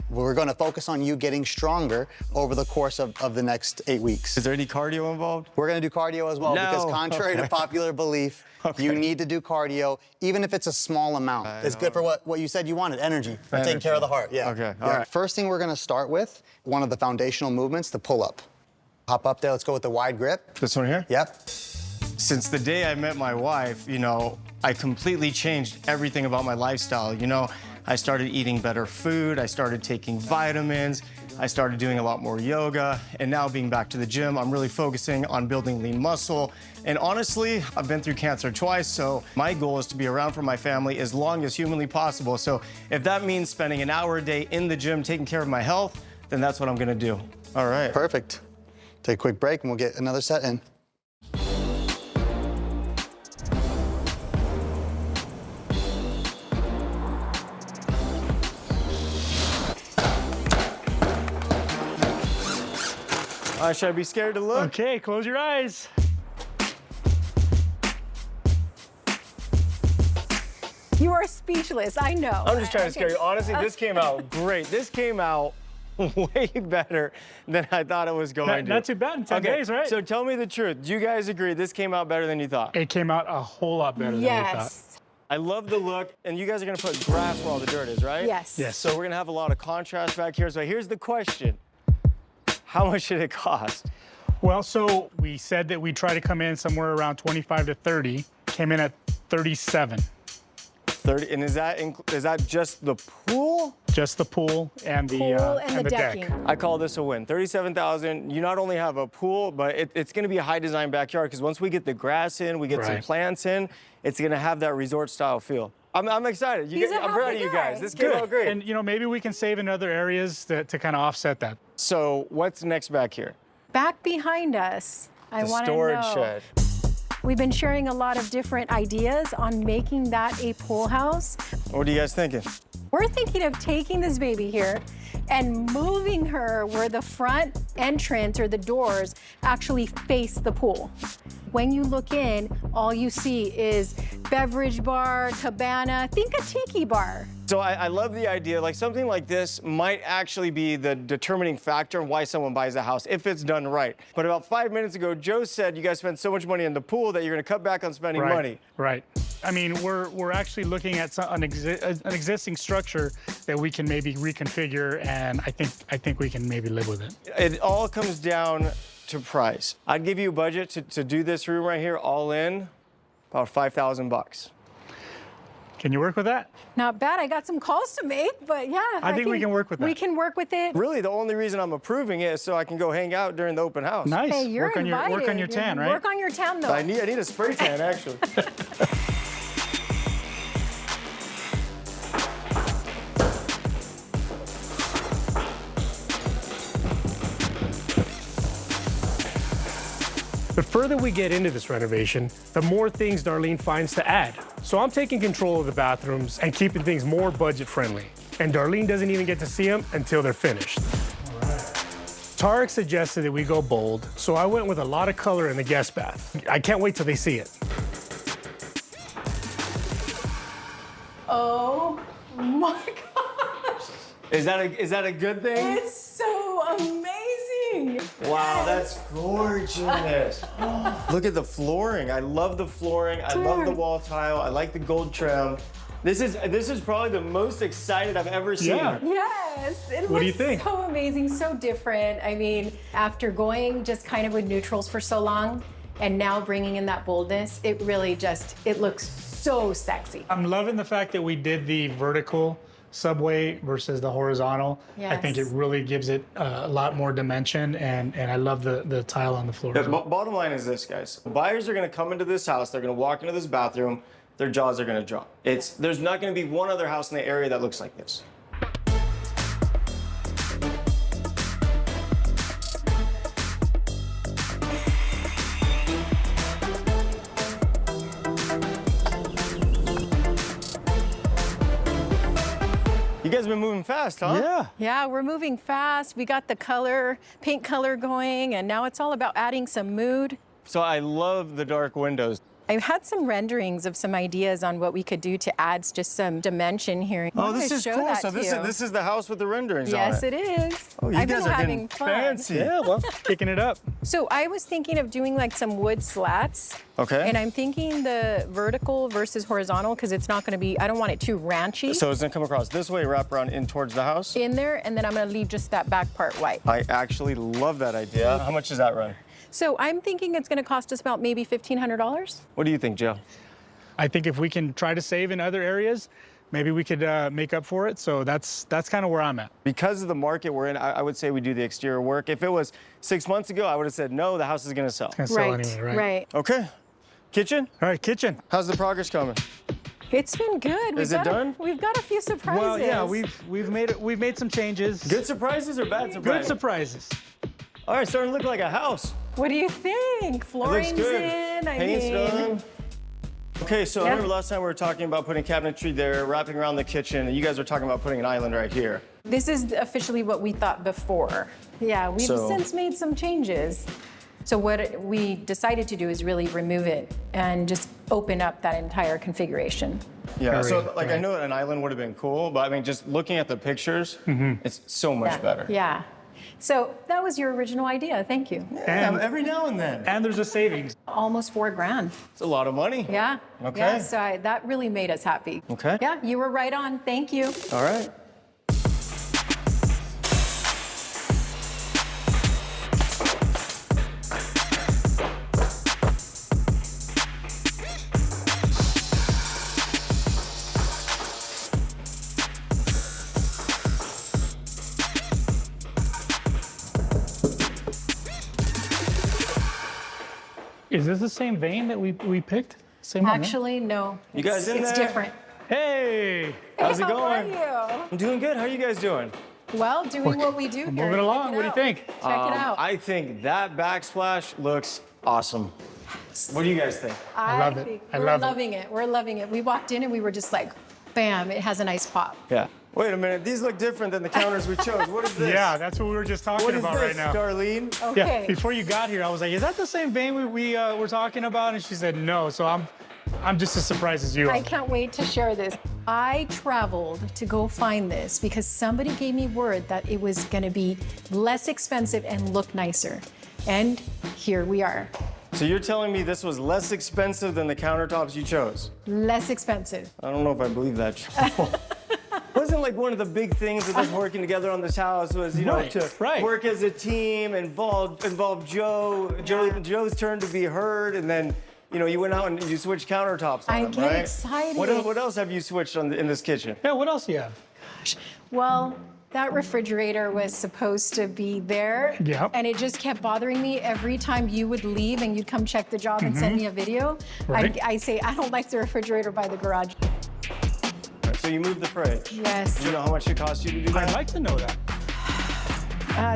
[SPEAKER 9] We're gonna focus on you getting stronger over the course of the next 8 weeks.
[SPEAKER 1] Is there any cardio involved?
[SPEAKER 9] We're gonna do cardio as well because contrary to popular belief, you need to do cardio, even if it's a small amount. It's good for what you said you wanted, energy, for taking care of the heart, yeah.
[SPEAKER 1] Okay,
[SPEAKER 9] Yeah.
[SPEAKER 1] all right.
[SPEAKER 9] First thing we're gonna start with, one of the foundational movements, the pull-up. Hop up there, let's go with the wide grip.
[SPEAKER 1] This one here?
[SPEAKER 9] Yep.
[SPEAKER 1] Since the day I met my wife, I completely changed everything about my lifestyle. I started eating better food, I started taking vitamins, I started doing a lot more yoga, and now being back to the gym, I'm really focusing on building lean muscle. And honestly, I've been through cancer twice, so my goal is to be around for my family as long as humanly possible. So if that means spending an hour a day in the gym taking care of my health, then that's what I'm gonna do. All right.
[SPEAKER 9] Perfect. Take a quick break and we'll get another set in.
[SPEAKER 1] Should I be scared to look?
[SPEAKER 7] Okay, close your eyes.
[SPEAKER 5] You are speechless, I know.
[SPEAKER 1] I'm just trying to scare
[SPEAKER 5] Okay.
[SPEAKER 1] you. Honestly, this came out great. This came out way better than I thought it was going to.
[SPEAKER 7] Not too bad in 10 days, right?
[SPEAKER 1] So tell me the truth. Do you guys agree this came out better than you thought?
[SPEAKER 7] It came out a whole lot better than we thought.
[SPEAKER 5] Yes.
[SPEAKER 1] I love the look, and you guys are gonna put grass where all the dirt is, right?
[SPEAKER 5] Yes.
[SPEAKER 7] Yes.
[SPEAKER 1] So we're gonna have a lot of contrast back here. So here's the question. How much did it cost?
[SPEAKER 6] Well, so we said that we'd try to come in somewhere around 25 to 30. Came in at 37.
[SPEAKER 1] 30, and is that just the pool?
[SPEAKER 6] Just the pool and the
[SPEAKER 5] Pool and the
[SPEAKER 6] deck.
[SPEAKER 5] decking.
[SPEAKER 1] I call this a win. 37,000. You not only have a pool, but it's going to be a high design backyard because once we get the grass in, we get some
[SPEAKER 7] Right.
[SPEAKER 1] plants in, it's going to have that resort style feel. I'm excited.
[SPEAKER 5] He's a
[SPEAKER 1] I'm proud
[SPEAKER 5] happy
[SPEAKER 1] of you
[SPEAKER 5] guy.
[SPEAKER 1] guys. This came out great.
[SPEAKER 6] And, you know, maybe we can save in other areas to kind of offset that.
[SPEAKER 1] So what's next back here?
[SPEAKER 5] Back behind us, I
[SPEAKER 1] The
[SPEAKER 5] want to know.
[SPEAKER 1] storage shed.
[SPEAKER 5] We've been sharing a lot of different ideas on making that a pool house.
[SPEAKER 1] What are you guys thinking?
[SPEAKER 5] We're thinking of taking this baby here and moving her where the front entrance or the doors actually face the pool. When you look in, all you see is beverage bar, cabana, think a tiki bar.
[SPEAKER 1] So I love the idea, like something like this might actually be the determining factor in why someone buys a house, if it's done right. But about 5 minutes ago, Joe said you guys spend so much money on the pool that you're gonna cut back on spending money.
[SPEAKER 6] Right. I mean, we're actually looking at an existing structure that we can maybe reconfigure, and I think we can maybe live with it.
[SPEAKER 1] It all comes down to price. I'd give you a budget to do this room right here, all in, about 5,000 bucks.
[SPEAKER 6] Can you work with that?
[SPEAKER 5] Not bad. I got some calls to make, but yeah.
[SPEAKER 6] I think we can work with that.
[SPEAKER 5] We can work with it.
[SPEAKER 1] Really, the only reason I'm approving it is so I can go hang out during the open house.
[SPEAKER 6] Nice.
[SPEAKER 5] Hey, you're
[SPEAKER 6] work on
[SPEAKER 5] invited.
[SPEAKER 6] your tan, right?
[SPEAKER 5] Work on your tan, though.
[SPEAKER 1] I need a spray tan, actually.
[SPEAKER 7] The further we get into this renovation, the more things Darlene finds to add. So I'm taking control of the bathrooms and keeping things more budget friendly. And Darlene doesn't even get to see them until they're finished. Tarek suggested that we go bold, so I went with a lot of color in the guest bath. I can't wait till they see it.
[SPEAKER 5] Oh my gosh.
[SPEAKER 1] Is that a good thing?
[SPEAKER 5] It's so amazing.
[SPEAKER 1] Wow, that's gorgeous. Look at the flooring. I love the flooring. I love the wall tile. I like the gold trim. This is probably the most excited I've ever seen.
[SPEAKER 6] Yeah.
[SPEAKER 5] Yes, it
[SPEAKER 6] What do you
[SPEAKER 5] looks
[SPEAKER 6] think?
[SPEAKER 5] so amazing, so different. I mean, after going just kind of with neutrals for so long and now bringing in that boldness, it really just, it looks so sexy.
[SPEAKER 6] I'm loving the fact that we did the vertical subway versus the horizontal. I think it
[SPEAKER 5] Yes.
[SPEAKER 6] really gives it a lot more dimension, and I love the tile on the floor.
[SPEAKER 1] The
[SPEAKER 6] as well.
[SPEAKER 1] bottom line is this, guys. Buyers are gonna come into this house, they're gonna walk into this bathroom, their jaws are gonna drop. There's not gonna be one other house in the area that looks like this. You guys have been moving fast, huh?
[SPEAKER 6] Yeah.
[SPEAKER 5] Yeah, we're moving fast. We got the color, paint color going, and now it's all about adding some mood.
[SPEAKER 1] So I love the dark windows.
[SPEAKER 5] I've had some renderings of some ideas on what we could do to add just some dimension here. I
[SPEAKER 1] Oh,
[SPEAKER 5] wanted
[SPEAKER 1] this
[SPEAKER 5] to
[SPEAKER 1] is
[SPEAKER 5] show
[SPEAKER 1] cool.
[SPEAKER 5] that
[SPEAKER 1] So
[SPEAKER 5] to you.
[SPEAKER 1] this is the house with the renderings
[SPEAKER 5] Yes,
[SPEAKER 1] on it.
[SPEAKER 5] it is.
[SPEAKER 1] Oh, you
[SPEAKER 5] I've
[SPEAKER 1] guys
[SPEAKER 5] been
[SPEAKER 1] are
[SPEAKER 5] having
[SPEAKER 1] getting
[SPEAKER 5] fun.
[SPEAKER 1] fancy.
[SPEAKER 6] Yeah, well, kicking it up.
[SPEAKER 5] So I was thinking of doing like some wood slats.
[SPEAKER 1] Okay.
[SPEAKER 5] And I'm thinking the vertical versus horizontal because it's not going to be, I don't want it too ranchy
[SPEAKER 1] So it's gonna come across this way, wrap around in towards the house?
[SPEAKER 5] in there, and then I'm going to leave just that back part white.
[SPEAKER 1] I actually love that idea. How much does that run?
[SPEAKER 5] So I'm thinking it's going to cost us about maybe $1,500.
[SPEAKER 1] What do you think, Joe?
[SPEAKER 6] I think if we can try to save in other areas, maybe we could make up for it. So that's kind of where I'm at.
[SPEAKER 1] Because of the market we're in, I would say we do the exterior work. If it was 6 months ago, I would have said, no, the house is gonna sell.
[SPEAKER 6] Gonna sell anyway, right?
[SPEAKER 5] Right.
[SPEAKER 1] Okay. Kitchen?
[SPEAKER 6] All right, kitchen.
[SPEAKER 1] How's the progress coming?
[SPEAKER 5] It's been good.
[SPEAKER 1] Is it done?
[SPEAKER 5] We've got a few surprises.
[SPEAKER 6] Well, yeah, we've made some changes.
[SPEAKER 1] Good surprises or bad surprises?
[SPEAKER 6] Good surprises.
[SPEAKER 1] All right, starting to look like a house.
[SPEAKER 5] What do you think? Flooring's
[SPEAKER 1] It looks good.
[SPEAKER 5] in.
[SPEAKER 1] Paint's done. Okay, so I
[SPEAKER 5] Yeah.
[SPEAKER 1] remember last time we were talking about putting cabinetry there, wrapping around the kitchen, and you guys were talking about putting an island right here.
[SPEAKER 5] This is officially what we thought before. Yeah, we've
[SPEAKER 1] So-
[SPEAKER 5] since made some changes. So what we decided to do is really remove it and just open up that entire configuration.
[SPEAKER 1] Yeah, so
[SPEAKER 6] Very,
[SPEAKER 1] like I
[SPEAKER 6] right.
[SPEAKER 1] know an island would have been cool, but I mean, just looking at the pictures, it's so much
[SPEAKER 5] Yeah.
[SPEAKER 1] better.
[SPEAKER 5] Yeah. So that was your original idea. Thank you.
[SPEAKER 1] Yeah, every now and then.
[SPEAKER 6] And there's a savings.
[SPEAKER 5] Almost $4,000.
[SPEAKER 1] It's a lot of money.
[SPEAKER 5] Yeah.
[SPEAKER 1] Okay.
[SPEAKER 5] Yeah, so that really made us happy.
[SPEAKER 1] Okay.
[SPEAKER 5] Yeah, you were right on. Thank you.
[SPEAKER 1] All right.
[SPEAKER 6] Is this the same vein that we picked? Same one, right?
[SPEAKER 5] Actually, no.
[SPEAKER 1] You guys in
[SPEAKER 5] It's
[SPEAKER 1] there?
[SPEAKER 5] different.
[SPEAKER 6] Hey,
[SPEAKER 1] How's it
[SPEAKER 5] How
[SPEAKER 1] going?
[SPEAKER 5] are you?
[SPEAKER 1] I'm doing good. How are you guys doing?
[SPEAKER 5] Well, doing what we do here.
[SPEAKER 6] moving
[SPEAKER 5] Check
[SPEAKER 6] along.
[SPEAKER 5] it
[SPEAKER 6] What do you
[SPEAKER 5] out.
[SPEAKER 6] think?
[SPEAKER 5] Check it out.
[SPEAKER 1] I think that backsplash looks awesome. What do you guys think?
[SPEAKER 6] I love it.
[SPEAKER 5] think
[SPEAKER 6] I
[SPEAKER 5] we're
[SPEAKER 6] love it.
[SPEAKER 5] loving it. We're loving it. We walked in and we were just like, bam, it has a nice pop.
[SPEAKER 1] Yeah. Wait a minute. These look different than the counters we chose. What is this?
[SPEAKER 6] Yeah, that's what we were just talking
[SPEAKER 1] What is
[SPEAKER 6] about
[SPEAKER 1] this,
[SPEAKER 6] right now.
[SPEAKER 1] Darlene?
[SPEAKER 6] Yeah,
[SPEAKER 5] Okay.
[SPEAKER 6] before you got here, I was like, is that the same vein we were talking about? And she said no, so I'm just as surprised as you are.
[SPEAKER 5] I can't wait to share this. I traveled to go find this because somebody gave me word that it was going to be less expensive and look nicer. And here we are.
[SPEAKER 1] So you're telling me this was less expensive than the countertops you chose?
[SPEAKER 5] Less expensive.
[SPEAKER 1] I don't know if I believe that. Wasn't like one of the big things with us working together on this house was, you know,
[SPEAKER 6] Right,
[SPEAKER 1] to
[SPEAKER 6] right.
[SPEAKER 1] work as a team, involve Joe. Joe's turn to be heard, and then, you know, you went out and you switched countertops on
[SPEAKER 5] I
[SPEAKER 1] them,
[SPEAKER 5] get
[SPEAKER 1] right?
[SPEAKER 5] excited.
[SPEAKER 1] What else have you switched in this kitchen?
[SPEAKER 6] Yeah, what else do you have?
[SPEAKER 5] Well, that refrigerator was supposed to be there.
[SPEAKER 6] Yep.
[SPEAKER 5] And it just kept bothering me every time you would leave and you'd come check the job and send me a video.
[SPEAKER 6] Right.
[SPEAKER 5] I say, I don't like the refrigerator by the garage.
[SPEAKER 1] So you moved the fridge.
[SPEAKER 5] Yes.
[SPEAKER 1] Do you know how much it cost you to do that?
[SPEAKER 6] I'd like to know that.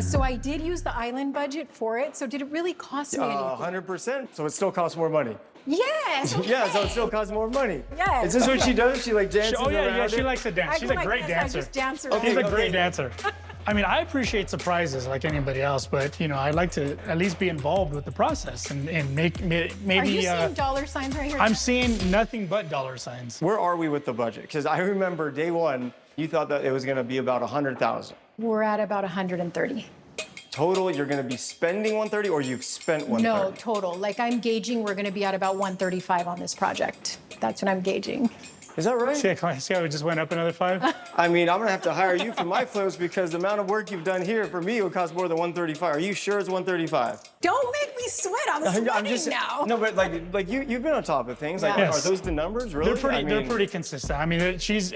[SPEAKER 5] So I did use the island budget for it. So did it really cost me anything?
[SPEAKER 1] 100%. So it still costs more money.
[SPEAKER 5] Yes.
[SPEAKER 1] Yeah, so it still costs more money.
[SPEAKER 5] Yes.
[SPEAKER 1] Is this what she does? She like dances
[SPEAKER 6] Oh yeah,
[SPEAKER 1] around
[SPEAKER 6] yeah,
[SPEAKER 1] it?
[SPEAKER 6] she likes to dance. She's a great dancer.
[SPEAKER 5] I just dance around.
[SPEAKER 6] She's a
[SPEAKER 1] Okay.
[SPEAKER 6] great dancer. I mean, I appreciate surprises like anybody else, but you know, I like to at least be involved with the process and maybe.
[SPEAKER 5] Are you seeing dollar signs right here?
[SPEAKER 6] I'm seeing nothing but dollar signs.
[SPEAKER 1] Where are we with the budget? Because I remember day one, you thought that it was going to be about 100,000.
[SPEAKER 5] We're at about 130.
[SPEAKER 1] Total, you're going to be spending 130, or you've spent 130?
[SPEAKER 5] No, total. Like I'm gauging, we're going to be at about 135 on this project. That's what I'm gauging.
[SPEAKER 1] Is that right?
[SPEAKER 6] See how it just went up another 5?
[SPEAKER 1] I mean, I'm going to have to hire you for my flips because the amount of work you've done here for me would cost more than 135. Are you sure it's 135?
[SPEAKER 5] Don't make me sweat. I'm sweating now.
[SPEAKER 1] No, but like you've been on top of things. Like,
[SPEAKER 6] Yes.
[SPEAKER 1] are those the numbers really?
[SPEAKER 6] They're pretty consistent. I mean, she's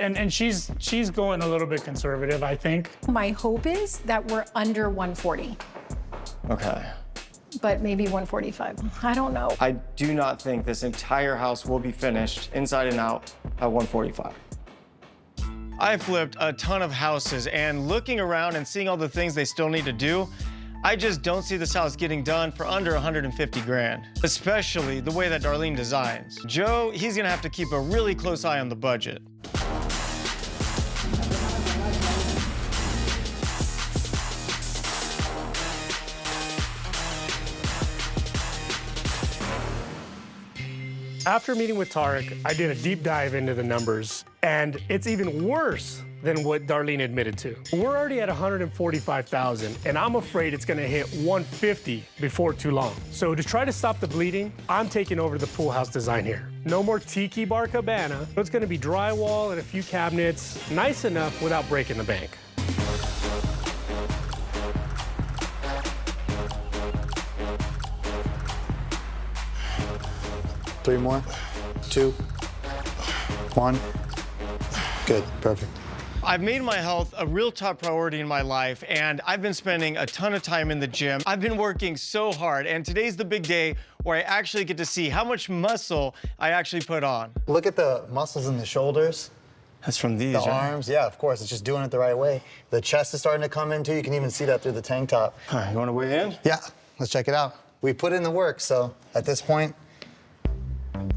[SPEAKER 6] going a little bit conservative, I think.
[SPEAKER 5] My hope is that we're under 140,
[SPEAKER 1] Okay.
[SPEAKER 5] but maybe 145. I don't know.
[SPEAKER 1] I do not think this entire house will be finished inside and out at 145. I flipped a ton of houses, and looking around and seeing all the things they still need to do, I just don't see this house getting done for under 150 grand, especially the way that Darlene designs. Joe, he's gonna have to keep a really close eye on the budget.
[SPEAKER 7] After meeting with Tarek, I did a deep dive into the numbers, and it's even worse than what Darlene admitted to. We're already at 145,000, and I'm afraid it's gonna hit 150 before too long. So to try to stop the bleeding, I'm taking over the pool house design here. No more tiki bar cabana. It's gonna be drywall and a few cabinets, nice enough without breaking the bank.
[SPEAKER 9] Three more. 2, 1. Good, perfect.
[SPEAKER 1] I've made my health a real top priority in my life, and I've been spending a ton of time in the gym. I've been working so hard, and today's the big day where I actually get to see how much muscle I actually put on.
[SPEAKER 9] Look at the muscles in the shoulders,
[SPEAKER 1] That's from these,
[SPEAKER 9] the arms. Yeah, of course, it's just doing it the right way. The chest is starting to come in too. You can even see that through the tank top.
[SPEAKER 1] All right, you want to weigh in?
[SPEAKER 9] Yeah, let's check it out. We put in the work, so at this point,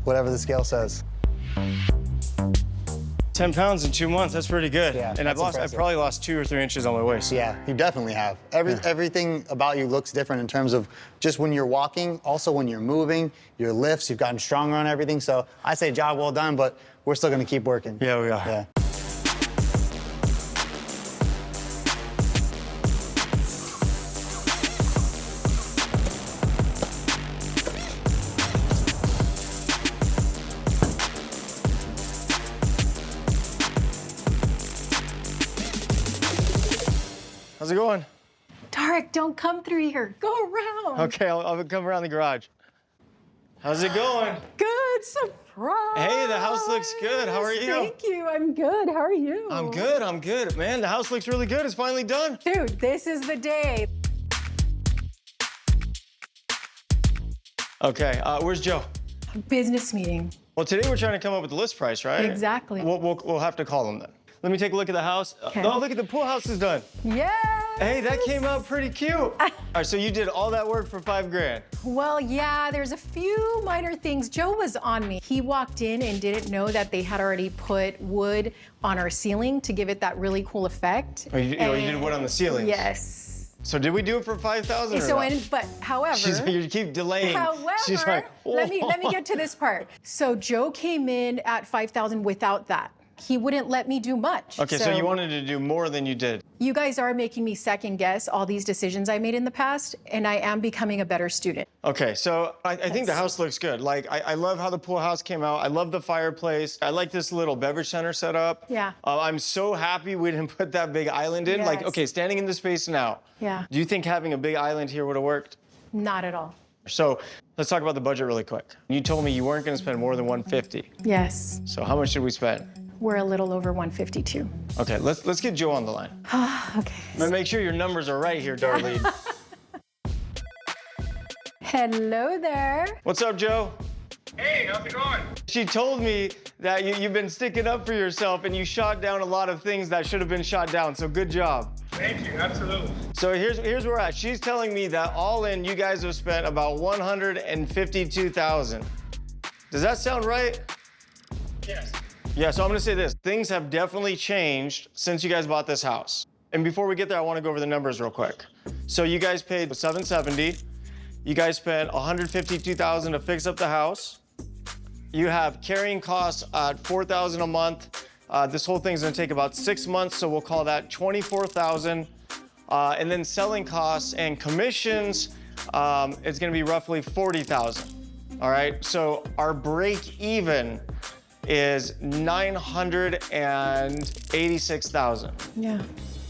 [SPEAKER 9] whatever the scale says.
[SPEAKER 1] 10 pounds in 2 months, that's pretty good.
[SPEAKER 9] Yeah,
[SPEAKER 1] and I've
[SPEAKER 9] that's impressive.
[SPEAKER 1] probably lost 2 or 3 inches on my waist.
[SPEAKER 9] Yeah, you definitely have. Everything about you looks different in terms of just when you're walking, also when you're moving, your lifts, you've gotten stronger on everything. So I say job well done, but we're still gonna keep working.
[SPEAKER 1] Yeah, we are.
[SPEAKER 9] Yeah.
[SPEAKER 1] How's it going?
[SPEAKER 5] Tarek, don't come through here. Go around.
[SPEAKER 1] Okay, I'll come around the garage. How's it going?
[SPEAKER 5] Good surprise.
[SPEAKER 1] Hey, the house looks good. How are you?
[SPEAKER 5] Thank you. I'm good. How are you?
[SPEAKER 1] I'm good. Man, the house looks really good. It's finally done.
[SPEAKER 5] Dude, this is the day.
[SPEAKER 1] Okay, where's Joe?
[SPEAKER 5] Business meeting.
[SPEAKER 1] Well, today we're trying to come up with the list price, right?
[SPEAKER 5] Exactly.
[SPEAKER 1] We'll have to call them then. Let me take a look at the house.
[SPEAKER 5] Okay.
[SPEAKER 1] Oh, look at the pool house is done.
[SPEAKER 5] Yeah.
[SPEAKER 1] Hey, that came out pretty cute. All right, so you did all that work for $5,000.
[SPEAKER 5] Well, yeah, there's a few minor things. Joe was on me. He walked in and didn't know that they had already put wood on our ceiling to give it that really cool effect.
[SPEAKER 1] Oh, you did wood on the ceiling?
[SPEAKER 5] Yes.
[SPEAKER 1] So did we do it for $5,000 or not?
[SPEAKER 5] But however,
[SPEAKER 1] you keep delaying.
[SPEAKER 5] However,
[SPEAKER 1] She's like,
[SPEAKER 5] let me get to this part. So Joe came in at $5,000 without that. He wouldn't let me do much.
[SPEAKER 1] Okay, so you wanted to do more than you did.
[SPEAKER 5] You guys are making me second guess all these decisions I made in the past, and I am becoming a better student.
[SPEAKER 1] Okay, so I think the house looks good. Like, I love how the pool house came out. I love the fireplace. I like this little beverage center set up.
[SPEAKER 5] Yeah.
[SPEAKER 1] I'm so happy we didn't put that big island in.
[SPEAKER 5] Yes.
[SPEAKER 1] Like, okay, standing in the space now.
[SPEAKER 5] Yeah.
[SPEAKER 1] Do you think having a big island here would have worked?
[SPEAKER 5] Not at all.
[SPEAKER 1] So let's talk about the budget really quick. You told me you weren't gonna spend more than $150.
[SPEAKER 5] Yes.
[SPEAKER 1] So how much did we spend?
[SPEAKER 5] We're a little over 152.
[SPEAKER 1] Okay, let's get Joe on the line.
[SPEAKER 5] Okay.
[SPEAKER 1] But make sure your numbers are right here, Darlene.
[SPEAKER 5] Hello there.
[SPEAKER 1] What's up, Joe?
[SPEAKER 10] Hey, how's it going?
[SPEAKER 1] She told me that you've been sticking up for yourself and you shot down a lot of things that should have been shot down, so good job.
[SPEAKER 10] Thank you, absolutely.
[SPEAKER 1] So here's where we're at. She's telling me that all in, you guys have spent about $152,000. Does that sound right?
[SPEAKER 10] Yes.
[SPEAKER 1] Yeah, so I'm gonna say this. Things have definitely changed since you guys bought this house. And before we get there, I wanna go over the numbers real quick. So you guys paid $770. You guys spent $152,000 to fix up the house. You have carrying costs at $4,000 a month. This whole thing's gonna take about 6 months, so we'll call that $24,000. And then selling costs and commissions, it's gonna be roughly $40,000. All right, so our break even is $986,000.
[SPEAKER 5] Yeah.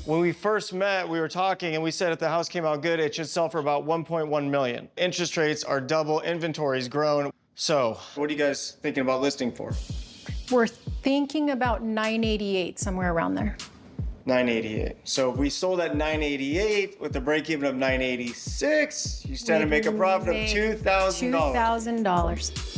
[SPEAKER 1] When we first met, we were talking and we said if the house came out good, it should sell for about $1.1 million. Interest rates are double, inventory's grown. So what are you guys thinking about listing for?
[SPEAKER 5] We're thinking about 988, somewhere around there.
[SPEAKER 1] 988. So if we sold at 988 with a break even of 986, you stand to make a profit of $2,000.
[SPEAKER 5] $2,000.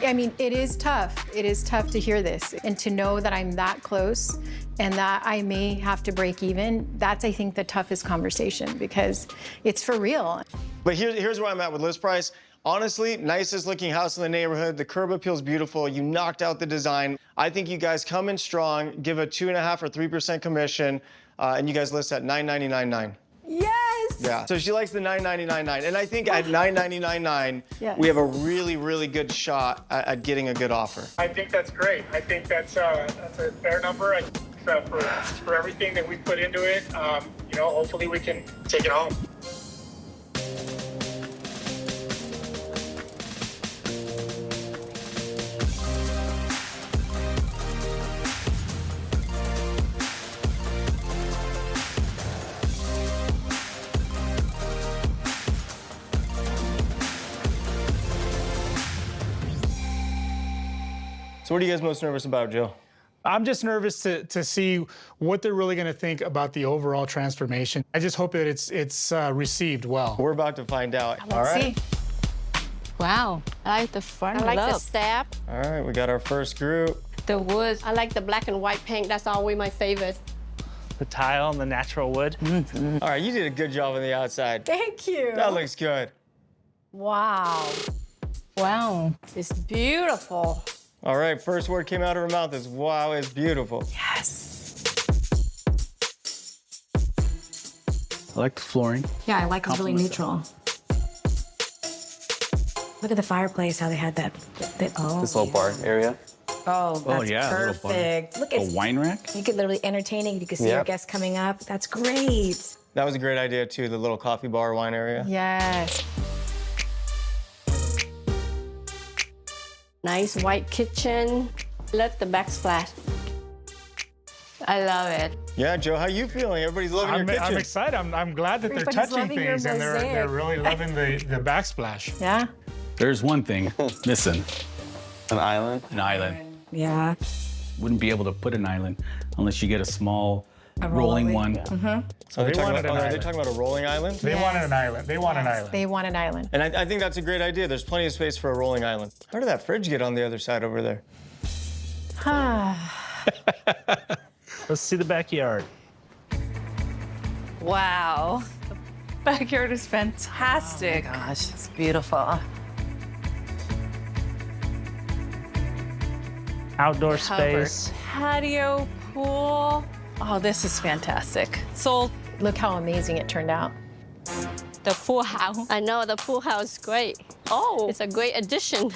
[SPEAKER 5] I mean, it is tough. It is tough to hear this and to know that I'm that close and that I may have to break even. That's, I think, the toughest conversation because it's for real.
[SPEAKER 1] But here's where I'm at with list price. Honestly, nicest looking house in the neighborhood. The curb appeal's beautiful. You knocked out the design. I think you guys come in strong, give a 2.5% or 3% commission, and you guys list at $999,999.
[SPEAKER 5] Yes!
[SPEAKER 1] Yeah, so she likes the $999,999. And I think at $999,999,
[SPEAKER 5] Yes.
[SPEAKER 1] we have a really, really good shot at getting a good offer.
[SPEAKER 10] I think that's great. I think that's a fair number. I think, for everything that we put into it, hopefully we can take it home.
[SPEAKER 1] So what are you guys most nervous about, Joe?
[SPEAKER 6] I'm just nervous to see what they're really going to think about the overall transformation. I just hope that it's received well.
[SPEAKER 1] We're about to find out.
[SPEAKER 5] Let's
[SPEAKER 1] All right.
[SPEAKER 5] see.
[SPEAKER 2] Wow, I like the front
[SPEAKER 11] I like the
[SPEAKER 2] look.
[SPEAKER 11] stab,
[SPEAKER 1] All right, we got our first group.
[SPEAKER 2] The wood.
[SPEAKER 11] I like the black and white paint. That's always my favorite.
[SPEAKER 12] The tile and the natural wood.
[SPEAKER 1] All right, you did a good job on the outside.
[SPEAKER 5] Thank you.
[SPEAKER 1] That looks good.
[SPEAKER 11] Wow,
[SPEAKER 2] Wow.
[SPEAKER 11] it's beautiful.
[SPEAKER 1] All right, first word came out of her mouth is, wow, it's beautiful.
[SPEAKER 5] Yes.
[SPEAKER 12] I like the flooring.
[SPEAKER 13] Yeah, I like it's really neutral. Look at the fireplace, how they had that.
[SPEAKER 14] This little bar area.
[SPEAKER 13] Oh, that's
[SPEAKER 12] yeah, a little bar.
[SPEAKER 13] perfect. Look,
[SPEAKER 14] A wine rack.
[SPEAKER 13] you could literally entertain it. You could see your guests coming up. That's great.
[SPEAKER 1] That was a great idea too, the little coffee bar wine area.
[SPEAKER 5] Yes.
[SPEAKER 11] Nice white kitchen. Love the backsplash.
[SPEAKER 2] I love it.
[SPEAKER 1] Yeah, Joe, how you feeling? Everybody's loving your kitchen.
[SPEAKER 6] I'm excited. I'm glad that they're
[SPEAKER 5] Everybody's
[SPEAKER 6] touching
[SPEAKER 5] loving your
[SPEAKER 6] things and they're
[SPEAKER 5] mosaic.
[SPEAKER 6] really loving the backsplash.
[SPEAKER 5] Yeah.
[SPEAKER 14] There's one thing missing.
[SPEAKER 4] An island?
[SPEAKER 14] An island.
[SPEAKER 13] Yeah.
[SPEAKER 14] Wouldn't be able to put an island unless you get a small rolling one.
[SPEAKER 1] So
[SPEAKER 6] they
[SPEAKER 1] they're
[SPEAKER 6] wanted an
[SPEAKER 1] are they
[SPEAKER 6] island.
[SPEAKER 1] talking about a rolling island?
[SPEAKER 6] They wanted an island. They want an island.
[SPEAKER 5] They want an island.
[SPEAKER 1] And I think that's a great idea. There's plenty of space for a rolling island. How did that fridge get on the other side over there?
[SPEAKER 12] Let's see the backyard.
[SPEAKER 15] Wow. The backyard is fantastic.
[SPEAKER 3] Oh gosh, it's beautiful.
[SPEAKER 12] Outdoor
[SPEAKER 15] Covered
[SPEAKER 12] space.
[SPEAKER 15] patio, pool. Oh, this is fantastic. Sold.
[SPEAKER 5] Look how amazing it turned out.
[SPEAKER 2] The pool house.
[SPEAKER 11] I know the pool house is great.
[SPEAKER 15] Oh,
[SPEAKER 11] It's a great addition.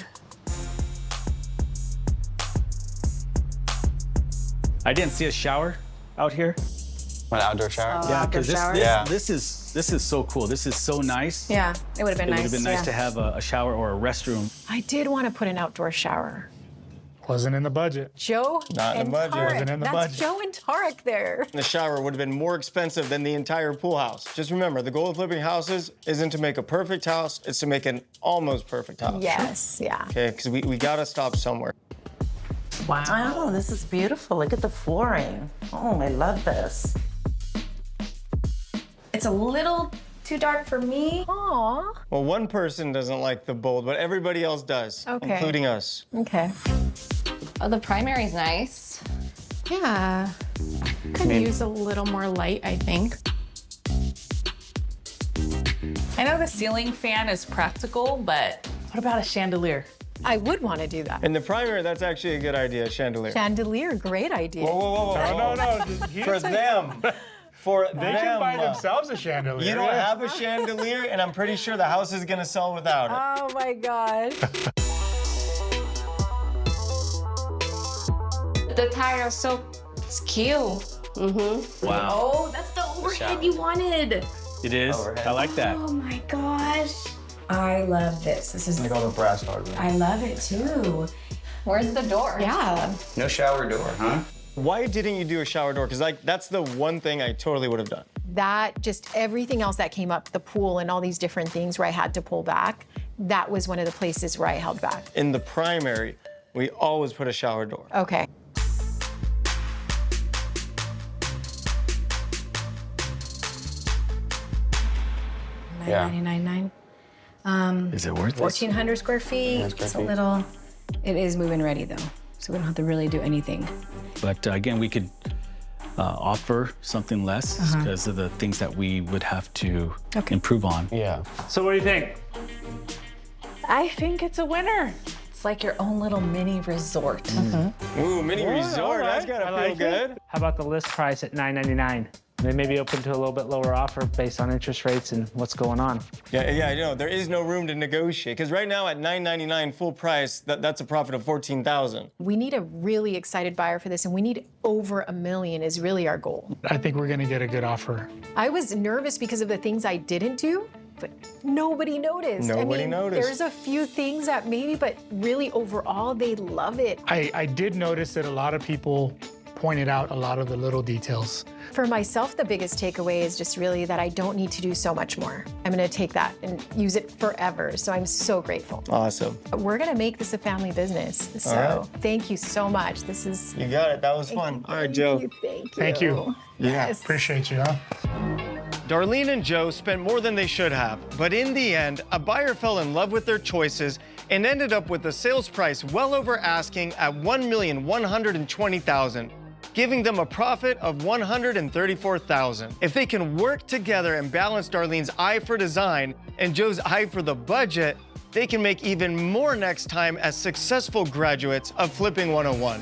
[SPEAKER 14] I didn't see a shower out here. An outdoor shower?
[SPEAKER 12] Yeah,
[SPEAKER 14] because
[SPEAKER 12] outdoor
[SPEAKER 14] this is so cool. This is so nice.
[SPEAKER 13] Yeah, it would have been
[SPEAKER 14] It
[SPEAKER 13] nice.
[SPEAKER 14] would have been nice to have a shower or a restroom.
[SPEAKER 5] I did want to put an outdoor shower.
[SPEAKER 6] Wasn't in the budget.
[SPEAKER 5] Joe
[SPEAKER 1] Not in
[SPEAKER 5] and
[SPEAKER 1] the budget.
[SPEAKER 5] Tarek.
[SPEAKER 6] Wasn't in the
[SPEAKER 5] That's
[SPEAKER 6] budget.
[SPEAKER 5] Joe and Tarek there.
[SPEAKER 1] The shower would have been more expensive than the entire pool house. Just remember, the goal of flipping houses isn't to make a perfect house, it's to make an almost perfect house.
[SPEAKER 5] Yes, yeah.
[SPEAKER 1] Okay, because we gotta stop somewhere.
[SPEAKER 3] Wow, this is beautiful. Look at the flooring. Oh, I love this.
[SPEAKER 13] It's a little too dark for me.
[SPEAKER 5] Aw.
[SPEAKER 1] Well, one person doesn't like the bold, but everybody else does,
[SPEAKER 5] Okay.
[SPEAKER 1] including us.
[SPEAKER 5] Okay.
[SPEAKER 2] Oh, the primary's nice.
[SPEAKER 5] Yeah.
[SPEAKER 2] Could use a little more light, I think.
[SPEAKER 15] I know the ceiling fan is practical, but what about a chandelier?
[SPEAKER 5] I would want to do that.
[SPEAKER 1] In the primary, that's actually a good idea, chandelier.
[SPEAKER 5] Chandelier, great idea.
[SPEAKER 1] Whoa, whoa, whoa, whoa.
[SPEAKER 6] No.
[SPEAKER 1] For them. For
[SPEAKER 6] They
[SPEAKER 1] them.
[SPEAKER 6] can buy themselves a chandelier.
[SPEAKER 1] You don't have a chandelier, and I'm pretty sure the house is gonna sell without it.
[SPEAKER 5] Oh my gosh.
[SPEAKER 2] The tile is so cute.
[SPEAKER 14] Wow.
[SPEAKER 13] Oh, that's the overhead you wanted.
[SPEAKER 14] It is. I like that.
[SPEAKER 13] Oh my gosh. I love this. This is.
[SPEAKER 4] Like all the brass hardware.
[SPEAKER 13] I love it too.
[SPEAKER 2] Where's the door?
[SPEAKER 5] Yeah.
[SPEAKER 14] No shower door, huh?
[SPEAKER 1] Why didn't you do a shower door? Because that's the one thing I totally would have done.
[SPEAKER 5] That, just everything else that came up, the pool and all these different things where I had to pull back, that was one of the places where I held back.
[SPEAKER 1] In the primary, we always put a shower door.
[SPEAKER 5] Okay.
[SPEAKER 14] Yeah.
[SPEAKER 13] $999.
[SPEAKER 14] Is it worth it?
[SPEAKER 13] 1,400 square feet. It's a little. It is move-in ready though, so we don't have to really do anything.
[SPEAKER 14] But again, we could offer something less because of the things that we would have to improve on.
[SPEAKER 12] Yeah. So what do you think?
[SPEAKER 15] I think it's a winner. It's like your own little mini resort.
[SPEAKER 1] Ooh, mini resort, that's gotta feel good.
[SPEAKER 12] How about the list price at $999? They may be open to a little bit lower offer based on interest rates and what's going on.
[SPEAKER 1] Yeah, I know. There is no room to negotiate. Because right now at $999 full price, that's a profit of $14,000.
[SPEAKER 5] We need a really excited buyer for this, and we need over $1 million is really our goal.
[SPEAKER 6] I think we're gonna get a good offer.
[SPEAKER 5] I was nervous because of the things I didn't do, but nobody noticed.
[SPEAKER 1] Nobody noticed.
[SPEAKER 5] There's a few things that maybe, but really overall, they love it.
[SPEAKER 6] I did notice that a lot of people pointed out a lot of the little details.
[SPEAKER 5] For myself, the biggest takeaway is just really that I don't need to do so much more. I'm gonna take that and use it forever, so I'm so grateful.
[SPEAKER 1] Awesome.
[SPEAKER 5] We're gonna make this a family business, so
[SPEAKER 1] right.
[SPEAKER 5] Thank you so much. This is...
[SPEAKER 1] You got it. That was fun. All right, Joe.
[SPEAKER 5] Thank you.
[SPEAKER 6] Thank you.
[SPEAKER 1] Yeah.
[SPEAKER 5] Yes.
[SPEAKER 6] Appreciate you, huh?
[SPEAKER 1] Darlene and Joe spent more than they should have, but in the end, a buyer fell in love with their choices and ended up with a sales price well over asking at $1,120,000. Giving them a profit of $134,000. If they can work together and balance Darlene's eye for design and Joe's eye for the budget, they can make even more next time as successful graduates of Flipping 101.